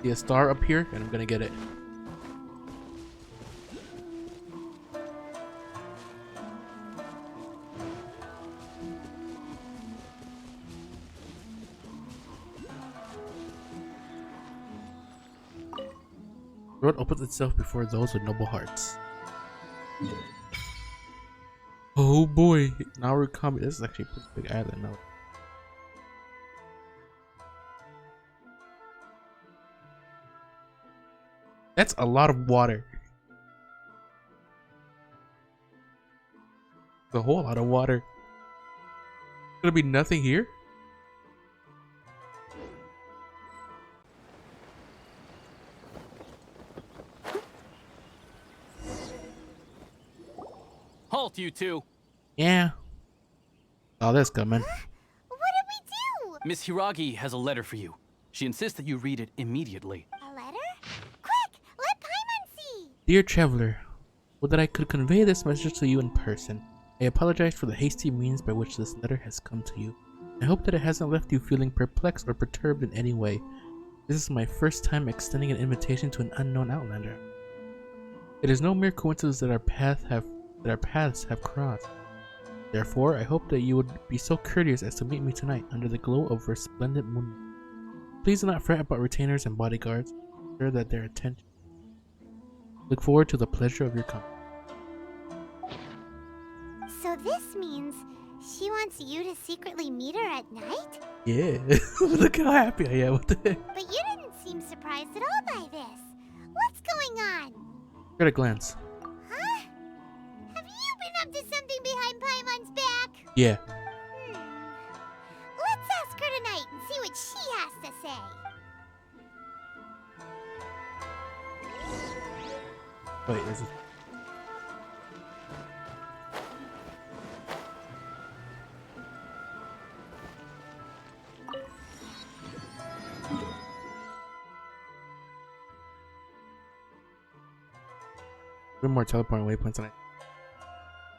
S1: See a star up here, and I'm gonna get it. The road opens itself before those with noble hearts. Oh boy, now we're coming. This is actually a pretty big island now. That's a lot of water. A whole lot of water. Gonna be nothing here?
S11: Halt, you two!
S1: Yeah. Saw this coming.
S4: What did we do?
S11: Miss Hiragi has a letter for you. She insists that you read it immediately.
S4: A letter? Quick, let Paimon see.
S1: Dear traveler, would that I could convey this message to you in person. I apologize for the hasty means by which this letter has come to you. I hope that it hasn't left you feeling perplexed or perturbed in any way. This is my first time extending an invitation to an unknown outlander. It is no mere coincidence that our paths have crossed. Therefore, I hope that you would be so courteous as to meet me tonight under the glow of a resplendent moon. Please do not fret about retainers and bodyguards. Ensure that their attention. Look forward to the pleasure of your company.
S4: So this means she wants you to secretly meet her at night?
S1: Yeah, look how happy I am with it.
S4: But you didn't seem surprised at all by this. What's going on?
S1: At a glance.
S4: Huh? Have you been up to something behind Paimon's back?
S1: Yeah.
S4: Let's ask her tonight and see what she has to say.
S1: Wait, is it? One more teleporting waypoints tonight.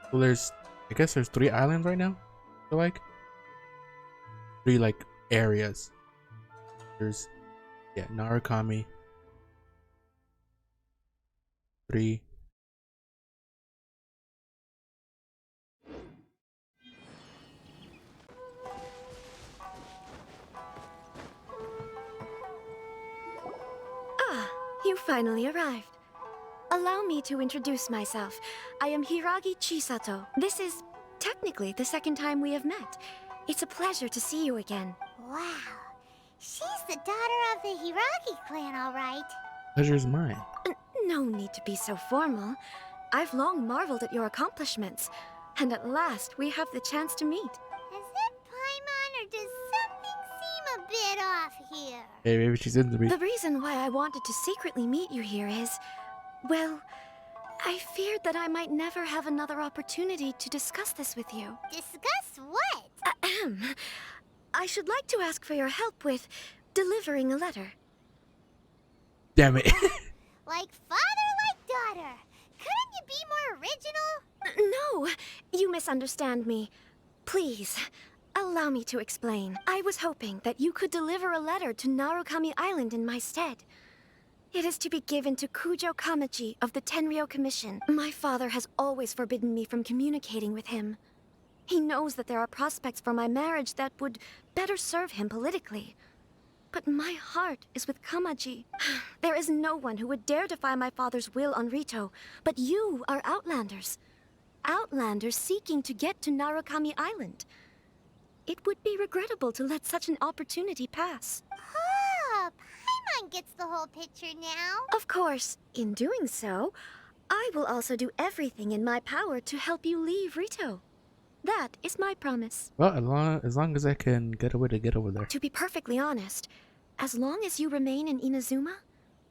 S1: So there's, I guess there's 3 islands right now. I feel like 3 like areas. There's, yeah, Narukami. 3.
S16: Ah, you finally arrived. Allow me to introduce myself. I am Hiragi Chisato. This is technically the second time we have met. It's a pleasure to see you again.
S4: Wow. She's the daughter of the Hiragi clan, all right.
S1: Pleasure's mine.
S16: No need to be so formal. I've long marveled at your accomplishments. And at last, we have the chance to meet.
S4: Is it Paimon, or does something seem a bit off here?
S1: Hey, maybe she's into me.
S16: The reason why I wanted to secretly meet you here is... well, I feared that I might never have another opportunity to discuss this with you.
S4: Discuss what?
S16: Ahem. I should like to ask for your help with delivering a letter.
S1: Damn it.
S4: Like father, like daughter. Couldn't you be more original?
S16: No, you misunderstand me. Please, allow me to explain. I was hoping that you could deliver a letter to Narukami Island in my stead. It is to be given to Kujo Kamaji of the Tenryou Commission. My father has always forbidden me from communicating with him. He knows that there are prospects for my marriage that would better serve him politically. But my heart is with Kamaji. There is no one who would dare defy my father's will on Rito, but you are Outlanders. Outlanders seeking to get to Narukami Island. It would be regrettable to let such an opportunity pass.
S4: Oh, Paimon gets the whole picture now.
S16: Of course, in doing so, I will also do everything in my power to help you leave Rito. That is my promise.
S1: Well, as long as I can get away to get over there.
S16: To be perfectly honest, as long as you remain in Inazuma,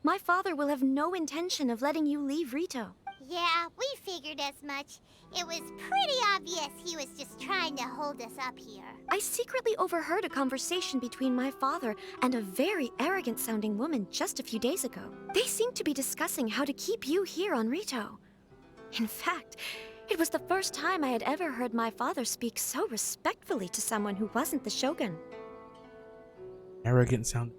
S16: my father will have no intention of letting you leave Rito.
S4: Yeah, we figured as much. It was pretty obvious he was just trying to hold us up here.
S16: I secretly overheard a conversation between my father and a very arrogant-sounding woman just a few days ago. They seemed to be discussing how to keep you here on Rito. In fact, it was the first time I had ever heard my father speak so respectfully to someone who wasn't the Shogun.
S1: Arrogant sound.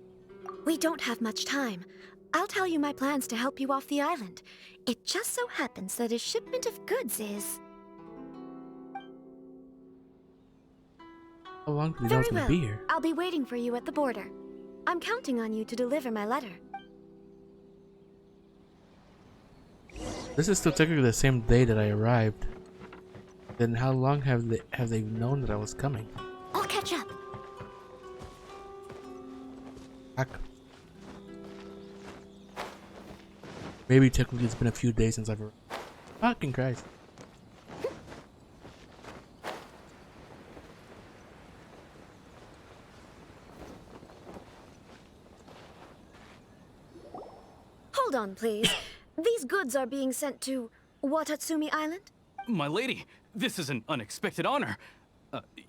S16: We don't have much time. I'll tell you my plans to help you off the island. It just so happens that a shipment of goods is...
S1: How long do you
S16: Very
S1: know
S16: well.
S1: to be here?
S16: I'll be waiting for you at the border. I'm counting on you to deliver my letter.
S1: This is still technically the same day that I arrived. Then how long have they known that I was coming?
S16: I'll catch up.
S1: Maybe technically it's been a few days since I've arrived. Fucking Christ.
S16: Hold on, please. These goods are being sent to Watatsumi Island?
S11: My lady, this is an unexpected honor.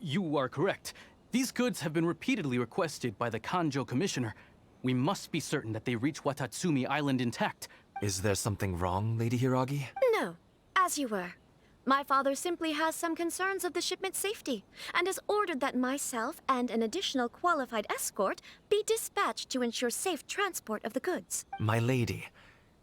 S11: You are correct. These goods have been repeatedly requested by the Kanjo Commissioner. We must be certain that they reach Watatsumi Island intact.
S9: Is there something wrong, Lady Hiragi?
S16: No, as you were. My father simply has some concerns of the shipment's safety, and has ordered that myself and an additional qualified escort be dispatched to ensure safe transport of the goods.
S9: My lady,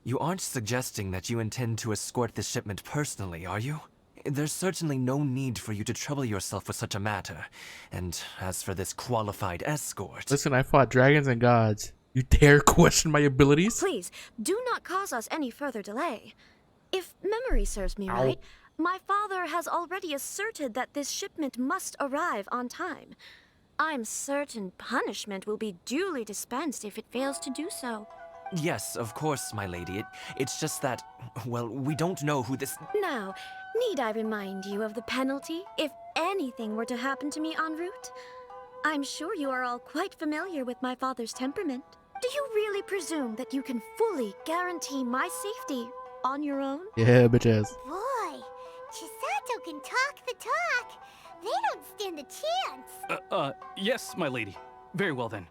S9: you aren't suggesting that you intend to escort this shipment personally, are you? There's certainly no need for you to trouble yourself with such a matter. And as for this qualified escort...
S1: Listen, I fought dragons and gods. You dare question my abilities?
S16: Please, do not cause us any further delay. If memory serves me right, my father has already asserted that this shipment must arrive on time. I'm certain punishment will be duly dispensed if it fails to do so.
S9: Yes, of course, my lady. It's just that, well, we don't know who this...
S16: Now, need I remind you of the penalty if anything were to happen to me en route? I'm sure you are all quite familiar with my father's temperament. Do you really presume that you can fully guarantee my safety on your own?
S1: Yeah, bitch ass.
S4: Boy, Chisato can talk the talk. They don't stand a chance.
S11: Yes, my lady. Very well then.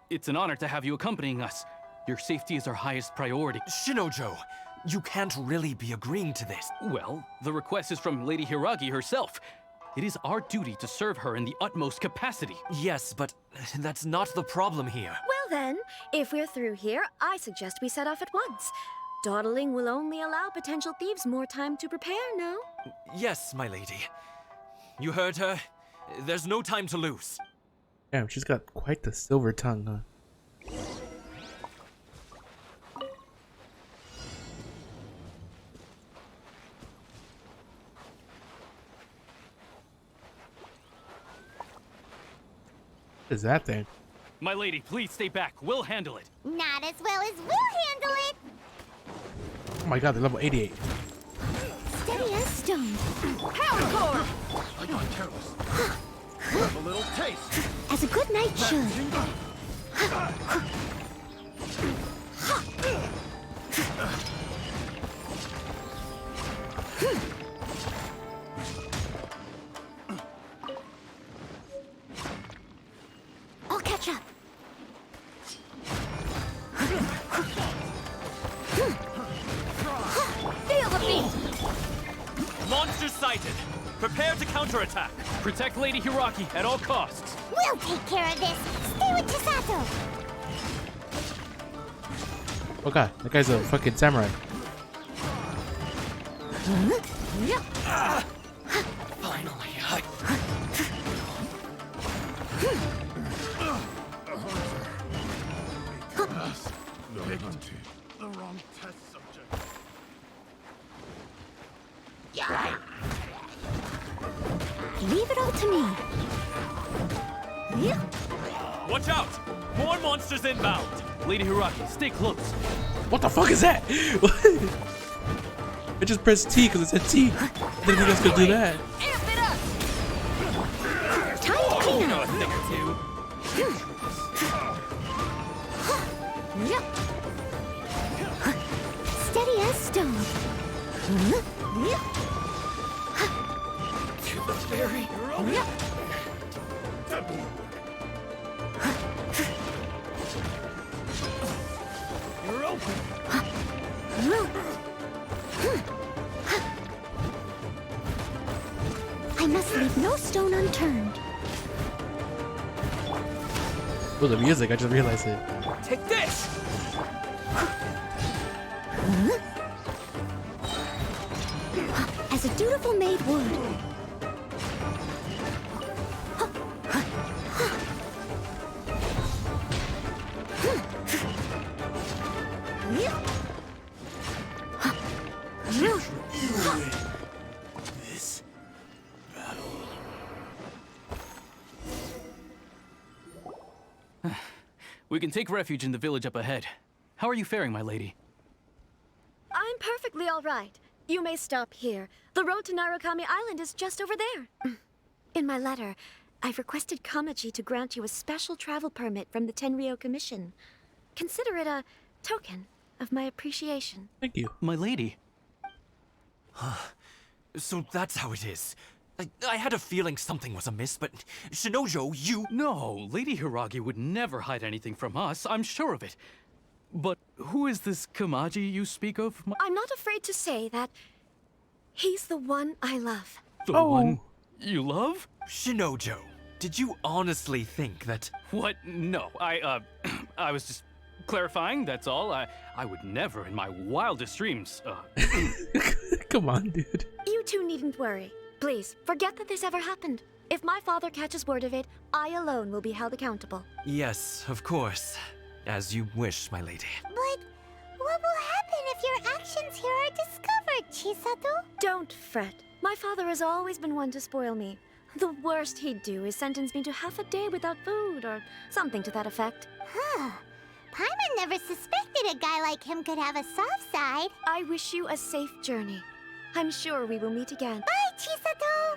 S11: It's an honor to have you accompanying us. Your safety is our highest priority.
S9: Shinojo, you can't really be agreeing to this.
S11: Well, the request is from Lady Hiragi herself. It is our duty to serve her in the utmost capacity.
S9: Yes, but that's not the problem here.
S16: Well then, if we're through here, I suggest we set off at once. Dawdling will only allow potential thieves more time to prepare, no?
S9: Yes, my lady. You heard her. There's no time to lose.
S1: Damn, she's got quite the silver tongue, huh? What is that thing?
S11: My lady, please stay back. We'll handle it.
S4: Not as well as we'll handle it.
S1: Oh my god, they're level 88.
S4: Steady as stone.
S11: Power core!
S17: I got careless. Have a little taste.
S4: As a good knight should. I'll catch up.
S11: Feel the beat! Monster sighted. Prepare to counterattack. Protect Lady Hiragi at all costs.
S4: We'll take care of this. Stay with Chisato.
S1: Oh god, that guy's a fucking samurai.
S9: Finally,
S17: The wrong test subject.
S4: Leave it all to me.
S11: Watch out! More monsters inbound! Lady Hiragi, stay close.
S1: What the fuck is that? I just pressed T because it said T. I didn't think I was gonna do that.
S11: Amp it up!
S4: Time to clean
S11: You know
S4: up.
S11: a thing or two.
S4: Steady as stone.
S17: To the very You're open.
S16: I must leave no stone unturned.
S1: Oh, the music, I just realized it.
S17: Take this.
S16: As a dutiful maid would.
S17: This
S11: We can take refuge in the village up ahead. How are you faring, my lady?
S16: I'm perfectly all right. You may stop here. The road to Narukami Island is just over there. In my letter, I've requested Kamaji to grant you a special travel permit from the Tenryou Commission. Consider it a token of my appreciation.
S1: Thank you.
S11: My lady.
S9: So that's how it is. I had a feeling something was amiss, but Shinojo, you...
S11: No, Lady Hiragi would never hide anything from us, I'm sure of it. But who is this Kamaji you speak of?
S16: I'm not afraid to say that he's the one I love.
S11: The one you love?
S9: Shinojo, did you honestly think that...
S11: What? No, I was just clarifying, that's all. I would never in my wildest dreams,
S1: Come on, dude.
S16: You two needn't worry. Please, forget that this ever happened. If my father catches word of it, I alone will be held accountable.
S9: Yes, of course. As you wish, my lady.
S4: But what will happen if your actions here are discovered, Chisato?
S16: Don't fret. My father has always been one to spoil me. The worst he'd do is sentence me to half a day without food or something to that effect.
S4: Huh. Paimon never suspected a guy like him could have a soft side.
S16: I wish you a safe journey. I'm sure we will meet again.
S4: Bye, Chisato!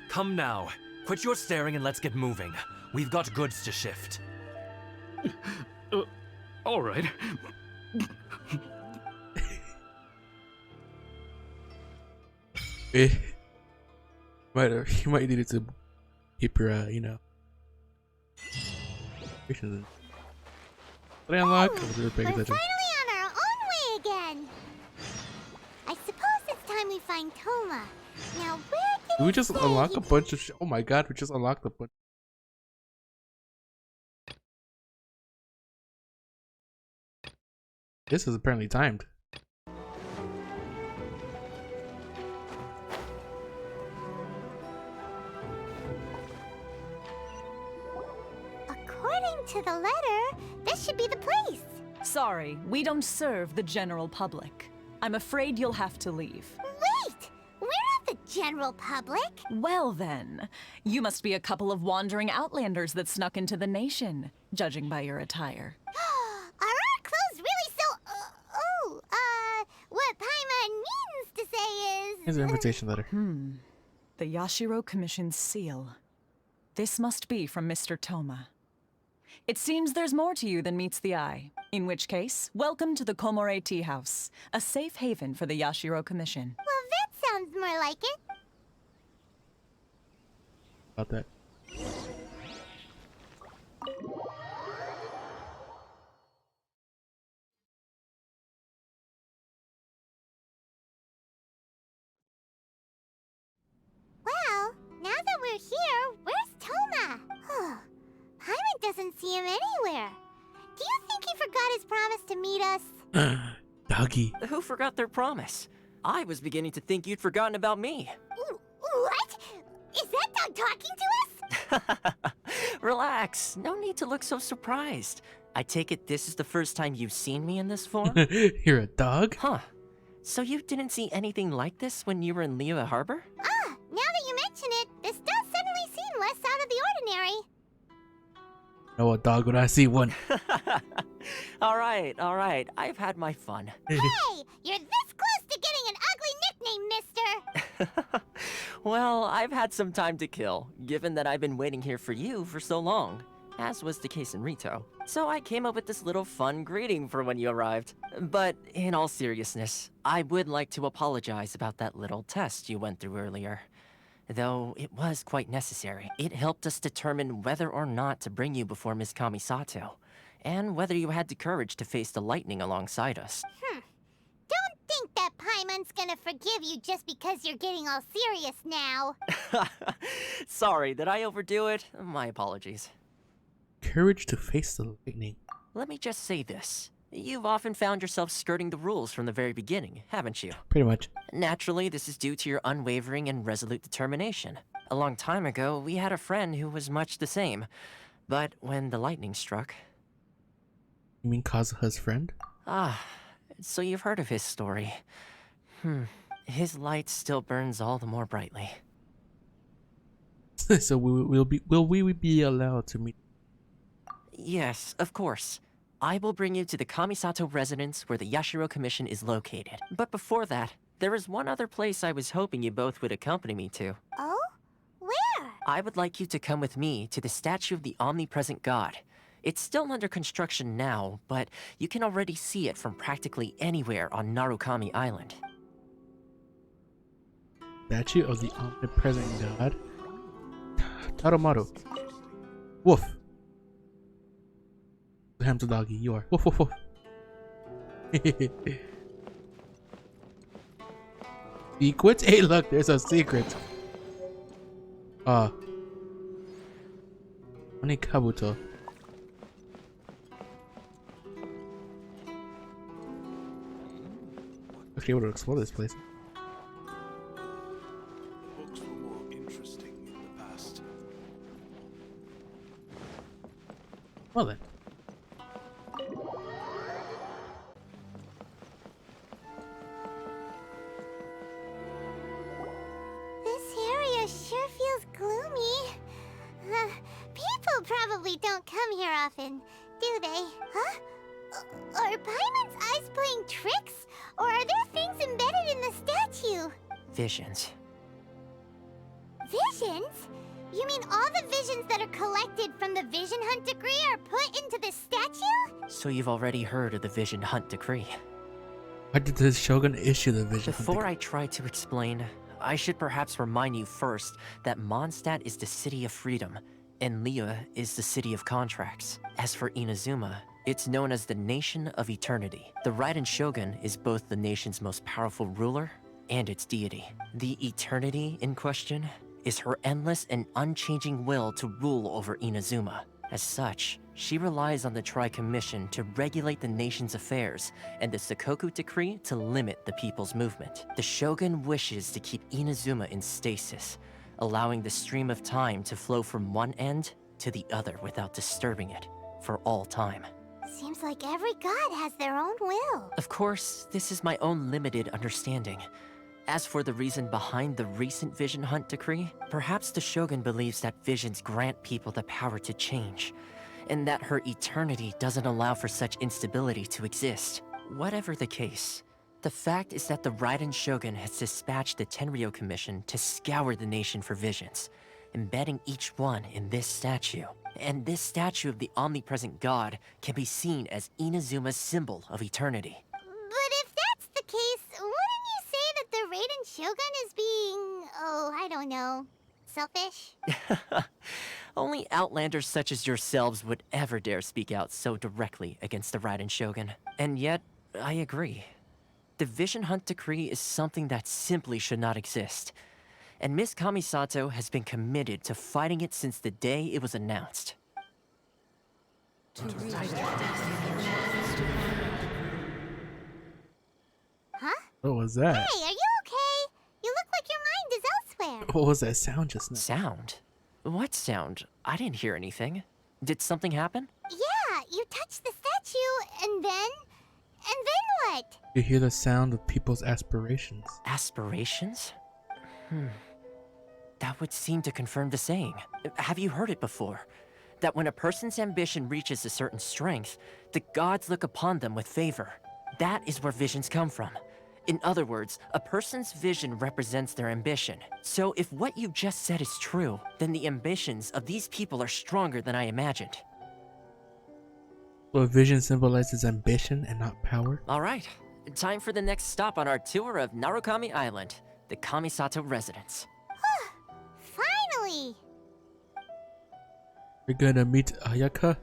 S9: Come now. Quit your staring and let's get moving. We've got goods to shift.
S11: All right.
S1: You might need to keep your, you know. Did I unlock?
S4: We're finally on our own way again. I suppose it's time we find Toma. Now, where did
S1: we just unlock a bunch of oh my god, we just unlocked a bunch. This is apparently timed.
S4: According to the letter, this should be the place.
S18: Sorry, we don't serve the general public. I'm afraid you'll have to leave.
S4: Wait! We're not the general public.
S18: Well then, you must be a couple of wandering outlanders that snuck into the nation, judging by your attire.
S4: Are our clothes really so... what Paimon means to say is...
S1: Here's an invitation letter.
S18: The Yashiro Commission's seal. This must be from Mr. Toma. It seems there's more to you than meets the eye. In which case, welcome to the Komore Tea House, a safe haven for the Yashiro Commission.
S4: Well, that sounds more like it.
S1: About that.
S4: Well, now that we're here, where's Toma? Paimon doesn't see him anywhere. Do you think he forgot his promise to meet us?
S1: Doggy.
S6: Who forgot their promise? I was beginning to think you'd forgotten about me.
S4: What? Is that dog talking to us?
S6: Relax. No need to look so surprised. I take it this is the first time you've seen me in this form?
S1: You're a dog?
S6: Huh. So you didn't see anything like this when you were in Liyue Harbor?
S4: Now that you mention it, this does suddenly seem less out of the ordinary.
S1: No, a dog when I see one.
S6: all right. I've had my fun.
S4: Hey, you're this close to getting an ugly nickname, mister.
S6: Well, I've had some time to kill, given that I've been waiting here for you for so long. as was the case in Rito. So I came up with this little fun greeting for when you arrived. But in all seriousness, I would like to apologize about that little test you went through earlier. Though it was quite necessary. It helped us determine whether or not to bring you before Miss Kamisato, and whether you had the courage to face the lightning alongside us.
S4: Don't think that Paimon's gonna forgive you just because you're getting all serious now.
S6: Sorry, did I overdo it? My apologies.
S1: Courage to face the lightning.
S6: Let me just say this. You've often found yourself skirting the rules from the very beginning, haven't you?
S1: Pretty much.
S6: Naturally, this is due to your unwavering and resolute determination. A long time ago, we had a friend who was much the same. But when the lightning struck...
S1: You mean Kazuha's friend?
S6: Ah, so you've heard of his story. His light still burns all the more brightly.
S1: So will we be allowed to meet?
S6: Yes, of course. I will bring you to the Kamisato residence where the Yashiro Commission is located. But before that, there is one other place I was hoping you both would accompany me to.
S4: Oh? Where?
S6: I would like you to come with me to the statue of the omnipresent god. It's still under construction now, but you can already see it from practically anywhere on Narukami Island.
S1: Statue of the omnipresent god? Taromaru. Woof. Hamster doggy, you are. Woof woof woof. Secrets? Hey look, there's a secret. Oni Kabuto. Actually able to explore this place.
S17: Books were more interesting in the past.
S1: Well then.
S4: Probably don't come here often, do they? Huh? Are Paimon's eyes playing tricks? Or are there things embedded in the statue?
S6: Visions.
S4: Visions? You mean all the visions that are collected from the Vision Hunt Decree are put into the statue?
S6: So you've already heard of the Vision Hunt Decree.
S1: Why did the Shogun issue the Vision Hunt Decree?
S6: Before I try to explain, I should perhaps remind you first that Mondstadt is the city of freedom, and Liyue is the city of contracts. As for Inazuma, it's known as the Nation of Eternity. The Raiden Shogun is both the nation's most powerful ruler and its deity. The Eternity in question is her endless and unchanging will to rule over Inazuma. As such, she relies on the Tri-Commission to regulate the nation's affairs and the Sakoku Decree to limit the people's movement. The Shogun wishes to keep Inazuma in stasis, allowing the stream of time to flow from one end to the other without disturbing it for all time.
S4: Seems like every god has their own will.
S6: Of course, this is my own limited understanding. As for the reason behind the recent Vision Hunt Decree, perhaps the Shogun believes that visions grant people the power to change, and that her eternity doesn't allow for such instability to exist. Whatever the case, the fact is that the Raiden Shogun has dispatched the Tenryou Commission to scour the nation for visions, embedding each one in this statue. And this statue of the omnipresent god can be seen as Inazuma's symbol of eternity.
S4: But if that's the case, wouldn't you say that the Raiden Shogun is being, I don't know, selfish?
S6: Only outlanders such as yourselves would ever dare speak out so directly against the Raiden Shogun. And yet, I agree. The Vision Hunt Decree is something that simply should not exist. And Miss Kamisato has been committed to fighting it since the day it was announced.
S4: Huh?
S1: What was that?
S4: Hey, are you okay? You look like your mind is elsewhere.
S1: What was that sound just now?
S6: Sound? What sound? I didn't hear anything. Did something happen?
S4: Yeah, you touched the statue, and then what?
S1: You hear the sound of people's aspirations.
S6: Aspirations? That would seem to confirm the saying. Have you heard it before? That when a person's ambition reaches a certain strength, the gods look upon them with favor. That is where visions come from. In other words, a person's vision represents their ambition. So if what you just said is true, then the ambitions of these people are stronger than I imagined.
S1: So a vision symbolizes ambition and not power?
S6: All right, time for the next stop on our tour of Narukami Island, the Kamisato residence.
S4: Finally!
S1: You're gonna meet Ayaka?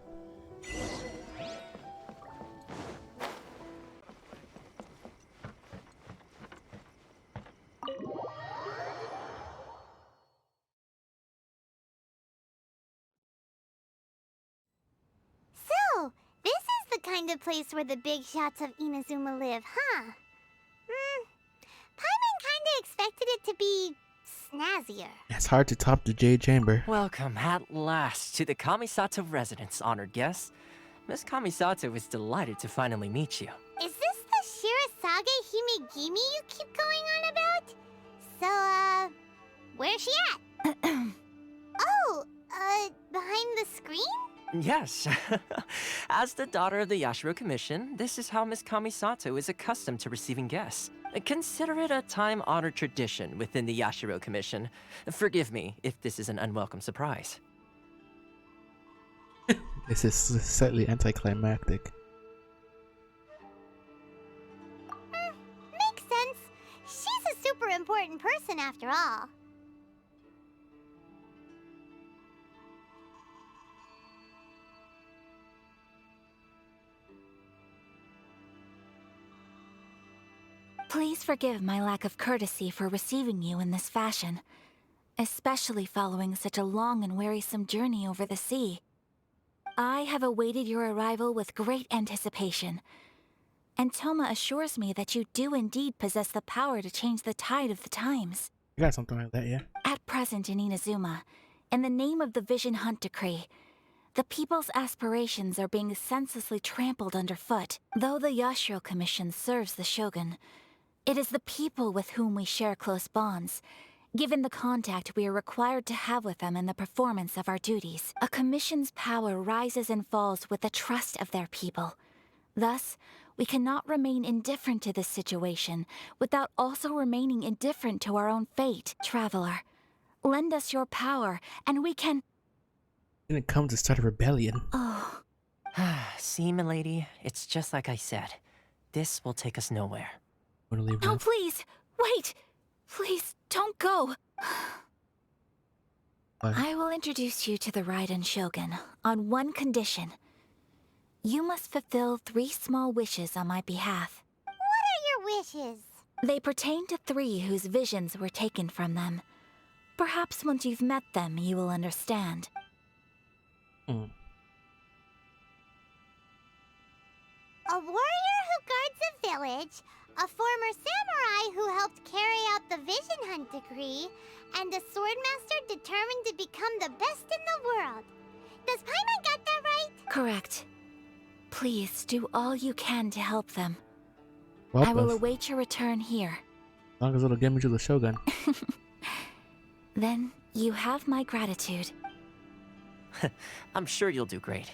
S4: So, this is the kind of place where the big shots of Inazuma live, huh? Paimon kinda expected it to be snazzier.
S1: It's hard to top the Jade Chamber.
S6: Welcome at last to the Kamisato residence, honored guests. Miss Kamisato is delighted to finally meet you.
S4: Is this the Shirazage Himegimi you keep going on about? So, where's she at? Oh, behind the screen?
S6: Yes. As the daughter of the Yashiro Commission, this is how Miss Kamisato is accustomed to receiving guests. Consider it a time-honored tradition within the Yashiro Commission. Forgive me if this is an unwelcome surprise.
S1: This is slightly anticlimactic.
S4: Makes sense. She's a super important person after all.
S2: Please forgive my lack of courtesy for receiving you in this fashion, especially following such a long and wearisome journey over the sea. I have awaited your arrival with great anticipation, and Toma assures me that you do indeed possess the power to change the tide of the times.
S1: You got something like that, yeah?
S2: At present in Inazuma, in the name of the Vision Hunt Decree, the people's aspirations are being senselessly trampled underfoot. Though the Yashiro Commission serves the Shogun, it is the people with whom we share close bonds, given the contact we are required to have with them in the performance of our duties. A commission's power rises and falls with the trust of their people. Thus, we cannot remain indifferent to this situation without also remaining indifferent to our own fate. Traveler, lend us your power, and we can...
S1: Didn't come to start a rebellion.
S2: Oh.
S6: See, milady, it's just like I said. This will take us nowhere.
S1: Wanna leave
S2: No,
S1: now?
S2: please! Wait! Please, don't go!
S1: What?
S2: I will introduce you to the Raiden Shogun on one condition. You must fulfill 3 small wishes on my behalf.
S4: What are your wishes?
S2: They pertain to 3 whose visions were taken from them. Perhaps once you've met them, you will understand.
S4: A warrior who guards a village, a former samurai who helped carry out the Vision Hunt Decree, and a swordmaster determined to become the best in the world. Does Paimon get that right?
S2: Correct. Please do all you can to help them.
S1: Well,
S2: I will await your return here.
S1: As long as it'll get me to the Shogun.
S2: Then you have my gratitude.
S6: I'm sure you'll do great.